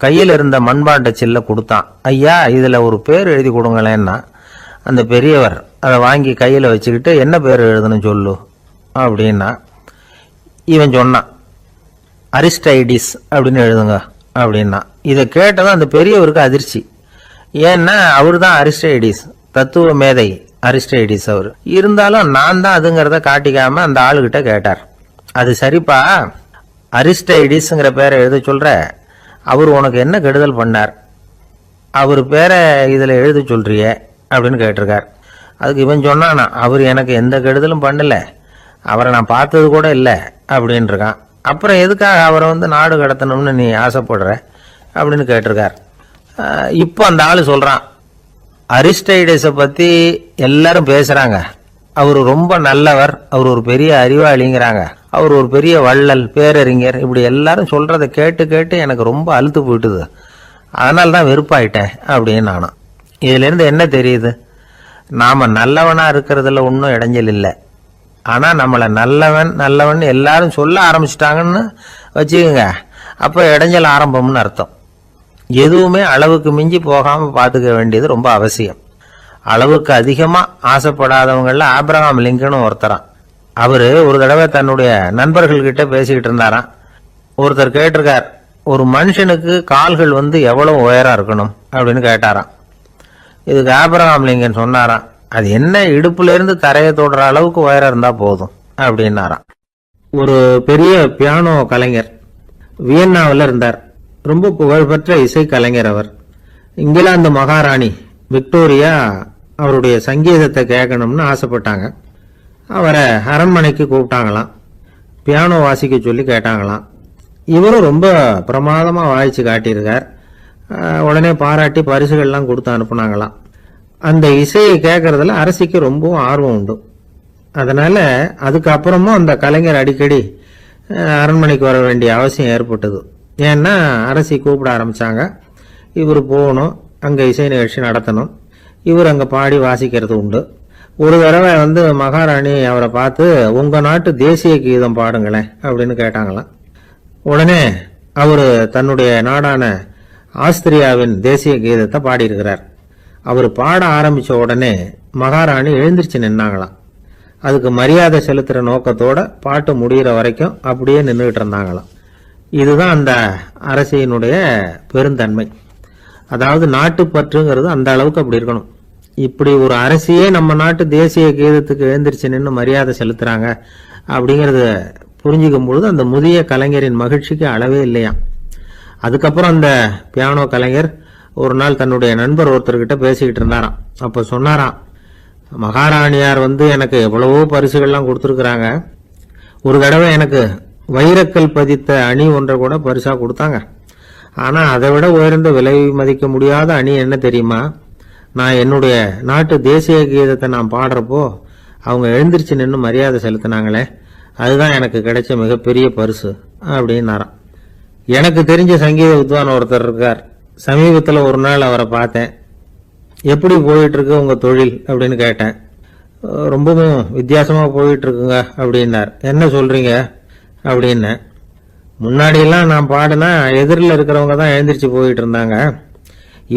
Speaker 1: கையில் இருந்த மண்பாண்ட சில்லை கொடுத்தான். ஐயா, இதில் ஒரு பேர் எழுதி கொடுங்களேன்னா. அந்த பெரியவர் அதை வாங்கி கையில் வச்சுக்கிட்டு, என்ன பேர் எழுதணும் சொல்லு அப்படின்னா. இவன் சொன்னான், அரிஸ்டைடிஸ் அப்படின்னு எழுதுங்க அப்படின்னா. இதை கேட்டதும் அந்த பெரியவருக்கு அதிர்ச்சி. ஏன்னா அவர் தான் அரிஸ்டைடிஸ், தத்துவ மேதை அரிஸ்டைடிஸ் அவர். இருந்தாலும் நான் தான் அதுங்கிறத காட்டிக்காம அந்த ஆளுகிட்ட கேட்டார், அது சரிப்பா, அரிஸ்டைடிஸ்ங்கிற பேரை எழுத சொல்ற, அவர் உனக்கு என்ன கெடுதல் பண்ணார், அவர் பேரை இதில் எழுத சொல்றிய அப்படின்னு கேட்டிருக்கார். அதுக்கு இவன் சொன்னானா, அவர் எனக்கு எந்த கெடுதலும் பண்ணல, அவரை நான் பார்த்தது கூட இல்லை அப்படின்னு இருக்கான். அப்புறம் எதுக்காக அவரை வந்து நாடு கடத்தணும்னு நீ ஆசைப்படுற அப்படின்னு கேட்டிருக்கார். இப்போ அந்த ஆள் சொல்றான், அரிஸ்டைடஸை பற்றி எல்லாரும் பேசுறாங்க, அவர் ரொம்ப நல்லவர், அவர் ஒரு பெரிய அறிவாளிங்கிறாங்க, அவர் ஒரு பெரிய வள்ளல், பேரறிஞர், இப்படி எல்லாரும் சொல்றதை கேட்டு கேட்டு எனக்கு ரொம்ப அழுத்து போயிட்டுது, அதனால தான் வெறுப்பாயிட்டேன் அப்படின்னு நானும். இதுலேருந்து என்ன தெரியுது, நாம நல்லவனா இருக்கிறதுல ஒன்றும் இடைஞ்சல் இல்லை. ஆனால் நம்மளை நல்லவன் நல்லவன் எல்லாரும் சொல்ல ஆரம்பிச்சிட்டாங்கன்னு வச்சுக்கோங்க, அப்போ இடைஞ்சல் ஆரம்பம்னு அர்த்தம். எதுவுமே அளவுக்கு மிஞ்சி போகாமல் பார்த்துக்க வேண்டியது ரொம்ப அவசியம். அளவுக்கு அதிகமாக ஆசைப்படாதவங்களில் ஆப்ரஹாம் லிங்கனும் ஒருத்தரான். அவர் ஒரு தடவை தன்னுடைய நண்பர்கள்கிட்ட பேசிக்கிட்டு இருந்தாராம். ஒருத்தர் கேட்டிருக்கார், ஒரு மனுஷனுக்கு கால்கள் வந்து எவ்வளவு உயரம் இருக்கணும் அப்படின்னு கேட்டாராம். இதுக்கு ஆப்ரஹாம் லிங்கன் சொன்னாராம், அது என்ன, இடுப்புல இருந்து தரையை தொடுற அளவுக்கு உயரம் இருந்தா போதும் அப்படின்னாராம். ஒரு பெரிய பியானோ கலைஞர் வியன்னாவில் இருந்தார். ரொம்ப புகழ்பெற்ற இசை கலைஞர் அவர். இங்கிலாந்து மகாராணி விக்டோரியா அவருடைய சங்கீதத்தை கேட்கணும்னு ஆசைப்பட்டாங்க. அவரை அரண்மனைக்கு கூப்பிட்டாங்களாம். பியானோ வாசிக்க சொல்லி கேட்டாங்களாம். இவரும் ரொம்ப பிரமாதமாக வாய்ச்சி காட்டியிருக்கார். உடனே பாராட்டி பரிசுகள்லாம் கொடுத்து அனுப்புனாங்களாம். அந்த இசையை கேட்கறதுல அரசிக்கு ரொம்பவும் ஆர்வம் உண்டு. அதனால அதுக்கப்புறமும் அந்த கலைஞர் அடிக்கடி அரண்மனைக்கு வர வேண்டிய அவசியம் ஏற்பட்டது. ஏன்னா அரசி கூப்பிட ஆரம்பிச்சாங்க. இவர் போகணும், அங்கே இசை நிகழ்ச்சி நடத்தணும், இவர் அங்கே பாடி வாசிக்கிறது உண்டு. ஒரு தடவை வந்து மகாராணி அவரை பார்த்து, உங்க நாட்டு தேசிய கீதம் பாடுங்களேன் அப்படின்னு கேட்டாங்களாம். உடனே அவர் தன்னுடைய நாடான ஆஸ்திரியாவின் தேசிய கீதத்தை பாடியிருக்கிறார். அவர் பாட ஆரம்பிச்ச உடனே மகாராணி எழுந்திருச்சு நின்னாங்களாம். அதுக்கு மரியாதை செலுத்துற நோக்கத்தோட பாட்டு முடிகிற வரைக்கும் அப்படியே நின்றுகிட்டு இருந்தாங்களாம். இதுதான் அந்த அரசியினுடைய பெருந்தன்மை. அதாவது நாட்டுப்பற்றுங்கிறது அந்த அளவுக்கு அப்படி இருக்கணும். இப்படி ஒரு அரசியே நம்ம நாட்டு தேசிய கீதத்துக்கு எழுந்திருச்சு நின்று மரியாதை செலுத்துறாங்க அப்படிங்கறத புரிஞ்சுக்கும் பொழுது அந்த முதிய கலைஞரின் மகிழ்ச்சிக்கு அளவே இல்லையாம். அதுக்கப்புறம் அந்த பியானோ கலைஞர் ஒரு நாள் தன்னுடைய நண்பர் ஒருத்தர்கிட்ட பேசிக்கிட்டு இருந்தாராம். அப்ப சொன்னாராம், மகாராணியார் எனக்கு எவ்வளவோ பரிசுகள்லாம் கொடுத்துருக்குறாங்க. ஒரு தடவை எனக்கு வைரக்கல் பதித்த அணி ஒன்றை கூட பரிசா கொடுத்தாங்க. ஆனா அதை விட உயர்ந்த விலை மதிக்க முடியாத அணி என்ன தெரியுமா? நான் என்னுடைய நாட்டு தேசிய கீதத்தை நான் பாடுறப்போ அவங்க எழுந்திருச்சு நின்று மரியாதை செலுத்தினாங்களே, அதுதான் எனக்கு கிடைச்ச மிகப்பெரிய பரிசு அப்படின்னாராம். எனக்கு தெரிஞ்ச சங்கீத வித்வான் ஒருத்தர் இருக்கார். சமீபத்தில் ஒரு நாள் அவரை பார்த்தேன். எப்படி போயிட்டு இருக்கு உங்க தொழில் அப்படின்னு கேட்டேன். ரொம்பவும் வித்தியாசமா போயிட்டு இருக்குங்க அப்படின்னார். என்ன சொல்றீங்க அப்படின்னு. முன்னாடியெல்லாம் நான் பாடினா எதிரில் இருக்கிறவங்க தான் எழுந்திரிச்சு போயிட்டு இருந்தாங்க.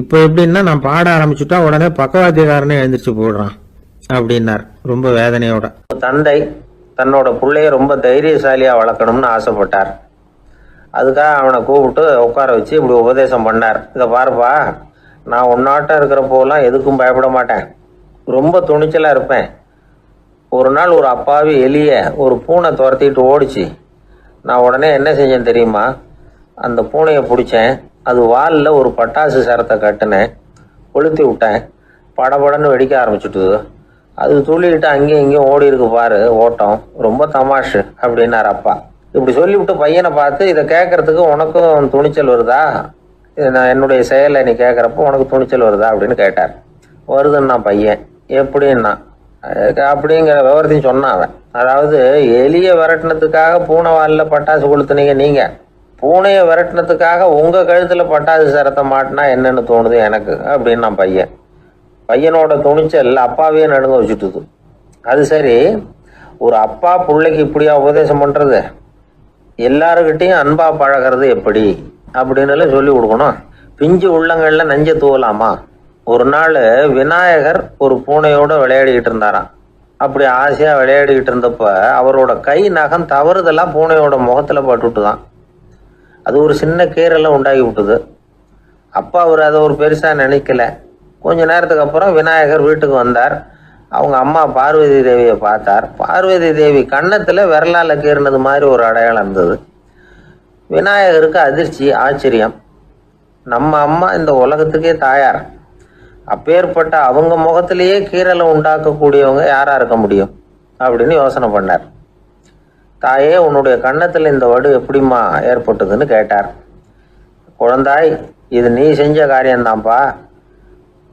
Speaker 1: இப்போ எப்படின்னா நான் பாட ஆரம்பிச்சுட்டா உடனே பக்கவாத்தியக்காரனே எழுந்திரிச்சு போடுறான் அப்படின்னார் ரொம்ப வேதனையோட. தந்தை தன்னோட பிள்ளைய ரொம்ப தைரியசாலியா வளர்க்கணும்னு ஆசைப்பட்டார். அதுக்காக அவனை கூப்பிட்டு உட்கார வச்சு இப்படி உபதேசம் பண்ணார். இதை பாருப்பா, நான் உன்னாட்டம் இருக்கிறப்போலாம் எதுக்கும் பயப்பட மாட்டேன், ரொம்ப துணிச்சலா இருப்பேன். ஒரு நாள் ஒரு அப்பாவி எலிய ஒரு பூனை துரத்திட்டு ஓடிச்சு. நான் உடனே என்ன செஞ்சேன் தெரியுமா? அந்த பூனையை பிடிச்சேன், அது வாலில் ஒரு பட்டாசு சரத்தை கட்டினேன், கொளுத்தி விட்டேன், படபடன்னு வெடிக்க ஆரம்பிச்சுட்டு அது துள்ளிக்கிட்டு அங்கேயும் இங்கேயும் ஓடி இருக்கு பாரு ஓட்டம், ரொம்ப தமாஷு அப்படின்னார் அப்பா. இப்படி சொல்லிவிட்டு பையனை பார்த்து, இதை கேட்கறதுக்கு உனக்கும் துணிச்சல் வருதா? நான் என்னுடைய செயலை நீ கேட்குறப்போ உனக்கு துணிச்சல் வருதா அப்படின்னு கேட்டார். வருதுன்னா பையன். எப்படின்னா அப்படிங்கிற விவரத்தையும் சொன்னான் அவன். அதாவது எலிய விரட்டினத்துக்காக பூனை வாலில் பட்டாசு கொளுத்துனீங்க நீங்க, பூனையை விரட்டினத்துக்காக உங்க கழுத்துல பட்டாசு சரத்தை மாட்டினா என்னன்னு தோணுது எனக்கு அப்படின்னா பையன். பையனோட துணிச்சல் அப்பாவையே நடுங்க வச்சுட்டுது. அது சரி, ஒரு அப்பா பிள்ளைக்கு இப்படியா உபதேசம் பண்றது? எல்லாருக்கிட்டையும் அன்பா பழகிறது எப்படி அப்படின்னு சொல்லி கொடுக்கணும். பிஞ்சு உள்ளங்கள்ல நஞ்ச தூவலாமா? ஒரு நாள் விநாயகர் ஒரு பூனையோட விளையாடிக்கிட்டு இருந்தாராம். அப்படி ஆசையா விளையாடிக்கிட்டு இருந்தப்ப அவரோட கை நகம் தவறுதெல்லாம் பூனையோட முகத்துல பட்டுட்டுதான். அது ஒரு சின்ன கீரலை உண்டாகி விட்டுது. அப்பா அவர் அதை ஒரு பெருசா நினைக்கல. கொஞ்ச நேரத்துக்கு அப்புறம் விநாயகர் வீட்டுக்கு வந்தார். அவங்க அம்மா பார்வதி தேவியை பார்த்தார். பார்வதி தேவி கன்னத்துல விரலால கீறினது மாதிரி ஒரு அடையாளம் இருந்தது. விநாயகருக்கு அதிர்ச்சி, ஆச்சரியம். நம்ம அம்மா இந்த உலகத்துக்கே தாயார், அப்பேற்பட்ட அவங்க முகத்திலேயே கீரலை உண்டாக்கக்கூடியவங்க யாரா இருக்க முடியும் அப்படின்னு யோசனை பண்ணார். தாயே, உன்னுடைய கன்னத்துல இந்த வடு எப்படிம்மா ஏற்பட்டதுன்னு கேட்டார். குழந்தாய், இது நீ செஞ்ச காரியம்தான்ப்பா,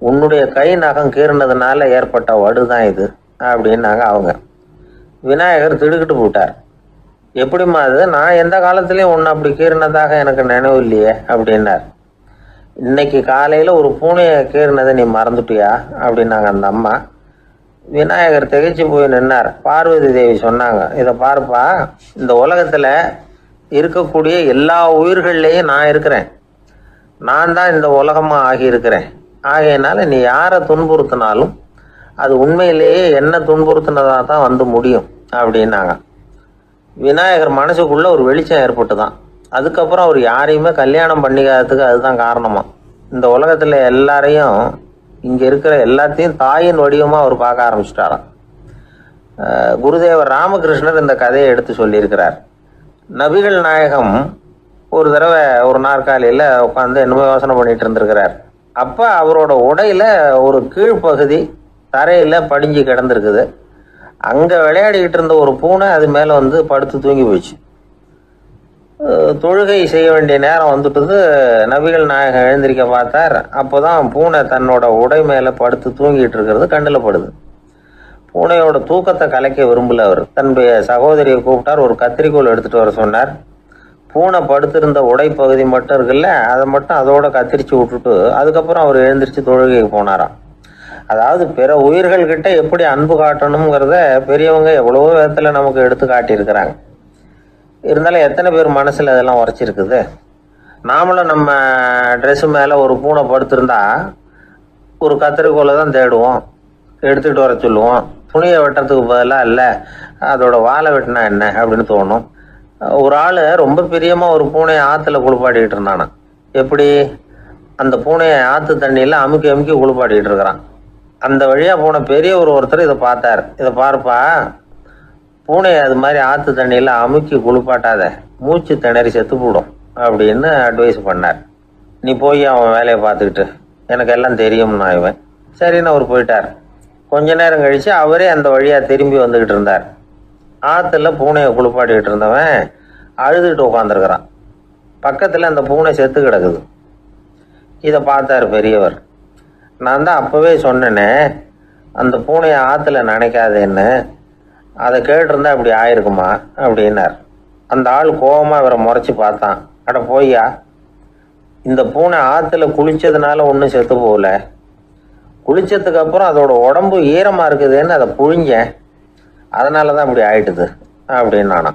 Speaker 1: உன்னுடைய கை நகம் கீறினதுனால ஏற்பட்ட வடுதான் இது அப்படின்னாங்க அவங்க. விநாயகர் திடுக்கிட்டு போட்டார். எப்படிம்மா அது? நான் எந்த காலத்திலயும் உன்னை அப்படி கீறினதாக எனக்கு நினைவு இல்லையே அப்படின்னார். இன்னைக்கு காலையில ஒரு பூனையை கீறினதை நீ மறந்துட்டியா அப்படின்னாங்க அந்த அம்மா. விநாயகர் திகைச்சு போய் நின்னார். பார்வதி தேவி சொன்னாங்க, இதை பாருப்பா, இந்த உலகத்துல இருக்கக்கூடிய எல்லா உயிர்கள்லையும் நான் இருக்கிறேன். நான் தான் இந்த உலகமா ஆகி இருக்கிறேன். ஆகையினால நீ யாரை துன்புறுத்தினாலும் அது உண்மையிலேயே என்ன துன்புறுத்தினதா தான் வந்து முடியும் அப்படின்னாங்க. விநாயகர் மனசுக்குள்ள ஒரு வெளிச்சம் ஏற்பட்டுதான். அதுக்கப்புறம் அவர் யாரையுமே கல்யாணம் பண்ணிக்காததுக்கு அதுதான் காரணமா. இந்த உலகத்துல எல்லாரையும், இங்க இருக்கிற எல்லாத்தையும் தாயின் வடிவமா அவர் பார்க்க ஆரம்பிச்சுட்டாராம். குருதேவர் ராமகிருஷ்ணர் இந்த கதையை எடுத்து சொல்லியிருக்கிறார். நபிகள் நாயகம் ஒரு தடவை ஒரு நாற்காலியில உட்காந்து என்னமோ யோசனை பண்ணிட்டு இருந்திருக்கிறார். அப்ப அவரோட உடையில ஒரு கீழ்ப்பகுதி தரையில படிஞ்சு கிடந்திருக்குது. அங்க விளையாடிக்கிட்டு இருந்த ஒரு பூனை அது மேல வந்து படுத்து தூங்கி போயிடுச்சு. தொழுகை செய்ய வேண்டிய நேரம் வந்துட்டது. நபிகள் நாயகம் எழுந்திருக்க பார்த்தார். அப்போதான் பூனை தன்னோட உடை மேல படுத்து தூங்கிட்டு இருக்கிறது கண்ணில் படுது. பூனையோட தூக்கத்தை கலைக்க விரும்பல அவர். தன்னுடைய சகோதரியை கூப்பிட்டார். ஒரு கத்திரிக்கோள் எடுத்துட்டு வர சொன்னார். பூனை படுத்திருந்த உடை பகுதி மட்டும் இருக்குல்ல, அதை மட்டும் அதோட கத்திரிச்சு விட்டுட்டு அதுக்கப்புறம் அவர் எழுந்திரிச்சு தொழுகைக்கு போனாராம். அதாவது பிற உயிர்கள் கிட்ட எப்படி அன்பு காட்டணுங்கிறத பெரியவங்க எவ்வளவோ விதத்துல நமக்கு எடுத்து காட்டியிருக்கிறாங்க. இருந்தாலும் எத்தனை பேர் மனசுல அதெல்லாம் உரைச்சிருக்குது? நாமளும் நம்ம ட்ரெஸ் மேல ஒரு பூனை படுத்திருந்தா ஒரு கத்திரிக்கோலை தான் தேடுவோம், எடுத்துட்டு வர சொல்லுவோம். துணியை வெட்டுறதுக்கு பதிலாக இல்லை அதோட வாழை வெட்டினா என்ன அப்படின்னு தோணும். ஒரு ஆள் ரொம்ப பிரியமா ஒரு பூனையை ஆற்றுல குளிப்பாட்டிக்கிட்டு இருந்தானா. எப்படி? அந்த பூனையை ஆற்று தண்ணியில் அமுக்கி அமுக்கி குளிப்பாட்டிகிட்டு இருக்கிறான். அந்த வழியாக போன பெரியவர் ஒருத்தர் இதை பார்த்தார். இதை பாருப்பா, பூனையை அது மாதிரி ஆற்று தண்ணியில் அமுக்கி குளிப்பாட்டாத, மூச்சு திணறி செத்து போடும் அப்படின்னு அட்வைஸ் பண்ணார். நீ போய் அவன் வேலையை பார்த்துக்கிட்டு, எனக்கு எல்லாம் தெரியும்னா இவன். சரின்னு அவர் போயிட்டார். கொஞ்ச நேரம் கழித்து அவரே அந்த வழியாக திரும்பி வந்துக்கிட்டு இருந்தார். ஆற்றுல பூனையை குளிப்பாட்டிக்கிட்டு இருந்தவன் அழுதுகிட்டு உட்காந்துருக்கிறான். பக்கத்தில் அந்த பூனை செத்து கிடக்குது. இதை பார்த்தார் பெரியவர். நான் தான் அப்போவே சொன்னேனே அந்த பூனையை ஆற்றுல நினைக்காதேன்னு, அதை கேட்டிருந்தா இப்படி ஆயிருக்குமா அப்படின்னார். அந்த ஆள் கோபமாக இவரை முறைச்சி பார்த்தான். அட போய்யா, இந்த பூனை ஆற்றுல குளித்ததுனால ஒன்றும் செத்து போகல, குளித்ததுக்கு அப்புறம் அதோட உடம்பு ஈரமாக இருக்குதுன்னு அதை புழிஞ்சேன், அதனால தான் இப்படி ஆயிட்டுது அப்படின்னு நானா.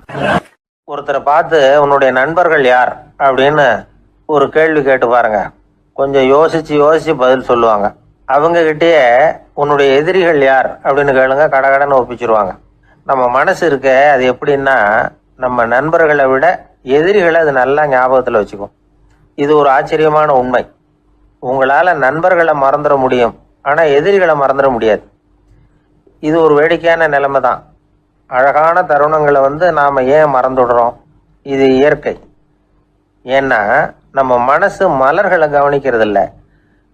Speaker 1: ஒருத்தரை பார்த்து உன்னுடைய நண்பர்கள் யார் அப்படின்னு ஒரு கேள்வி கேட்டு பாருங்க. கொஞ்சம் யோசிச்சு பதில் சொல்லுவாங்க. அவங்க கிட்டேயே உன்னுடைய எதிரிகள் யார் அப்படின்னு கேளுங்க, கடகடன்னு ஒப்பிச்சிருவாங்க. நம்ம மனசு இருக்க அது எப்படின்னா, நம்ம நண்பர்களை விட எதிரிகளை அது நல்லா ஞாபகத்தில் வச்சுக்கும். இது ஒரு ஆச்சரியமான உண்மை. உங்களால் நண்பர்களை மறந்துட முடியும், ஆனால் எதிரிகளை மறந்துட முடியாது. இது ஒரு வேடிக்கையான நிலைமை தான். அழகான தருணங்களை நாம் ஏன் மறந்துடுறோம்? இது இயற்கை. ஏன்னா நம்ம மனசு மலர்களை கவனிக்கிறது இல்லை,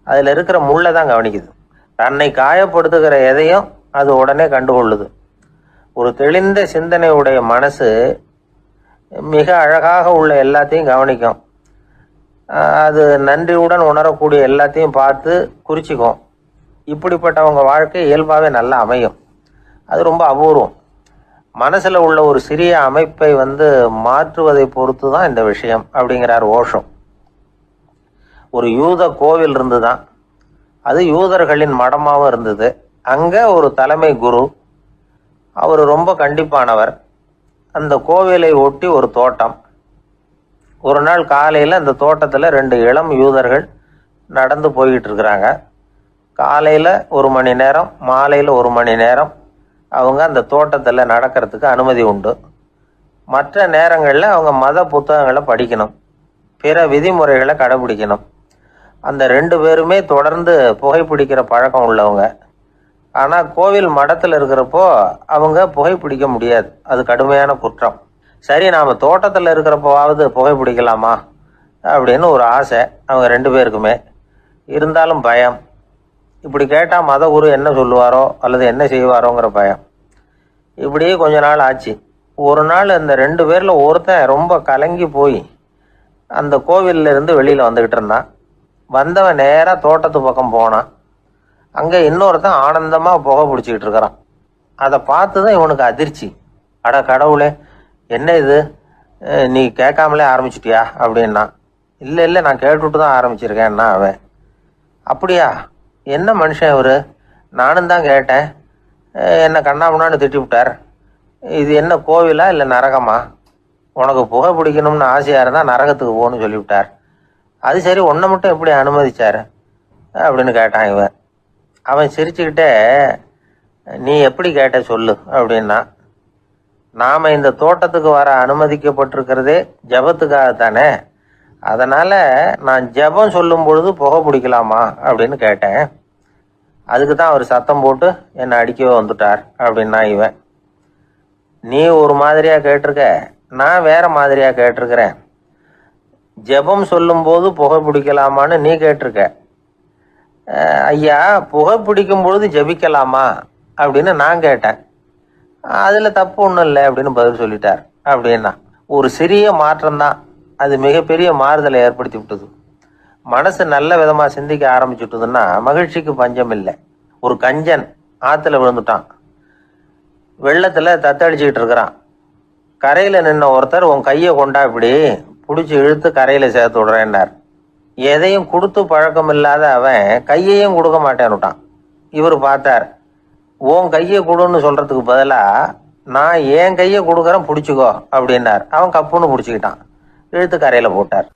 Speaker 1: அதில் இருக்கிற முள்ளை தான் கவனிக்குது. தன்னை காயப்படுத்துகிற எதையும் அது உடனே கண்டுகொள்ளுது. ஒரு தெளிந்த சிந்தனையுடைய மனசு மிக அழகாக உள்ள எல்லாத்தையும் கவனிக்கும். அது நன்றியுடன் உணரக்கூடிய எல்லாத்தையும் பார்த்து குறிச்சிக்கும். இப்படிப்பட்டவங்க வாழ்க்கை இயல்பாகவே நல்லா அமையும். அது ரொம்ப அபூர்வம். மனசில் உள்ள ஒரு சிறிய அமைப்பை மாற்றுவதை பொறுத்து தான் இந்த விஷயம் அப்படிங்கிறார் ஓஷோ. ஒரு யூத கோவில் இருந்து தான், அது யூதர்களின் மடமாகவும் இருந்தது. அங்கே ஒரு தலைமை குரு, அவர் ரொம்ப கண்டிப்பானவர். அந்த கோவிலை ஒட்டி ஒரு தோட்டம். ஒரு நாள் காலையில் அந்த தோட்டத்தில் 2 இளம் யூதர்கள் நடந்து போய்கிட்டு இருக்கிறாங்க. காலையில் 1 மணி நேரம், மாலையில் 1 மணி நேரம் அவங்க அந்த தோட்டத்தில் நடக்கிறதுக்கு அனுமதி உண்டு. மற்ற நேரங்களில் அவங்க மத புத்தகங்களை படிக்கணும், பிற விதிமுறைகளை கடைபிடிக்கணும். அந்த 2 பேருமே தொடர்ந்து புகைப்பிடிக்கிற பழக்கம் உள்ளவங்க. ஆனால் கோவில் மடத்தில் இருக்கிறப்போ அவங்க புகைப்பிடிக்க முடியாது, அது கடுமையான குற்றம். சரி, நாம் தோட்டத்தில் இருக்கிறப்போவாவது புகைப்பிடிக்கலாமா அப்படின்னு ஒரு ஆசை அவங்க 2 பேருக்குமே. இருந்தாலும் பயம். இப்படி கேட்டால் மத குரு என்ன சொல்லுவாரோ அல்லது என்ன செய்வாரோங்கிற பயம். இப்படியே கொஞ்ச நாள் ஆச்சு. ஒரு நாள் இந்த 2 பேரில் ஒருத்தன் ரொம்ப கலங்கி போய் அந்த கோவிலில் இருந்து வெளியில் வந்துக்கிட்டு இருந்தான். வந்தவன் நேராக தோட்டத்து பக்கம் போனான். அங்கே இன்னொருத்தன் ஆனந்தமாக புகை பிடிச்சிக்கிட்டு இருக்கிறான். அதை பார்த்து தான் இவனுக்கு அதிர்ச்சி. அட கடவுளே, என்ன இது, நீ கேட்காமலே ஆரம்பிச்சிட்டியா அப்படின்னா. இல்லை நான் கேட்டுவிட்டு தான் ஆரம்பிச்சிருக்கேன்னா அவன். அப்படியா, என்ன மனுஷன் இவர், நானும் தான் கேட்டேன், என்னை கண்ணாமுன்னான்னு திட்டி விட்டார். இது என்ன கோவிலா இல்லை நரகமா? உனக்கு புகை பிடிக்கணும்னு ஆசையாக இருந்தால் நரகத்துக்கு போகணும்னு சொல்லிவிட்டார். அது சரி, ஒன்றை மட்டும் எப்படி அனுமதிச்சார் அப்படின்னு கேட்டான் இவன். அவன் சிரிச்சுக்கிட்டே, நீ எப்படி கேட்ட சொல்லு அப்படின்னா. நாம் இந்த தோட்டத்துக்கு வர அனுமதிக்கப்பட்டிருக்கிறதே ஜபத்துக்காகத்தானே, அதனால் நான் ஜபம் சொல்லும் பொழுது புகை பிடிக்கலாமா அப்படின்னு கேட்டேன். அதுக்கு தான் அவர் சத்தம் போட்டு என்னை அடிக்கவே வந்துட்டார் அப்படின்னா இவன். நீ ஒரு மாதிரியாக கேட்டிருக்க, நான் வேற மாதிரியாக கேட்டிருக்கிறேன். ஜெபம் சொல்லும்போது புகை பிடிக்கலாமான்னு நீ கேட்டிருக்க. ஐயா, புகை பிடிக்கும் பொழுது ஜெபிக்கலாமா அப்படின்னு நான் கேட்டேன். அதில் தப்பு ஒன்றும் இல்லை அப்படின்னு பதில் சொல்லிட்டார் அப்படின்னா. ஒரு சிறிய மாற்றம்தான் அது மிகப்பெரிய மாறுதலை ஏற்படுத்தி விட்டது. மனசு நல்ல விதமாக சிந்திக்க ஆரம்பிச்சுட்டுதுன்னா மகிழ்ச்சிக்கு பஞ்சம் இல்லை. ஒரு கஞ்சன் ஆற்றுல விழுந்துட்டான், வெள்ளத்தில் தத்தளிச்சுக்கிட்டு இருக்கிறான். கரையில் நின்ன ஒருத்தர், உன் கையை கொண்டா இப்படி பிடிச்சி இழுத்து கரையில் சேர்த்து விடுறேன்னார். எதையும் கொடுத்து பழக்கம் இல்லாத அவன் கையையும் கொடுக்க மாட்டேன்னுட்டான். இவர் பார்த்தார், உன் கையை கொடுன்னு சொல்கிறதுக்கு பதிலாக நான் என் கையை கொடுக்குறேன் பிடிச்சிக்கோ அப்படின்னார். அவன் கப்புன்னு பிடிச்சிக்கிட்டான், இழுத்து கரையில் போட்டார்.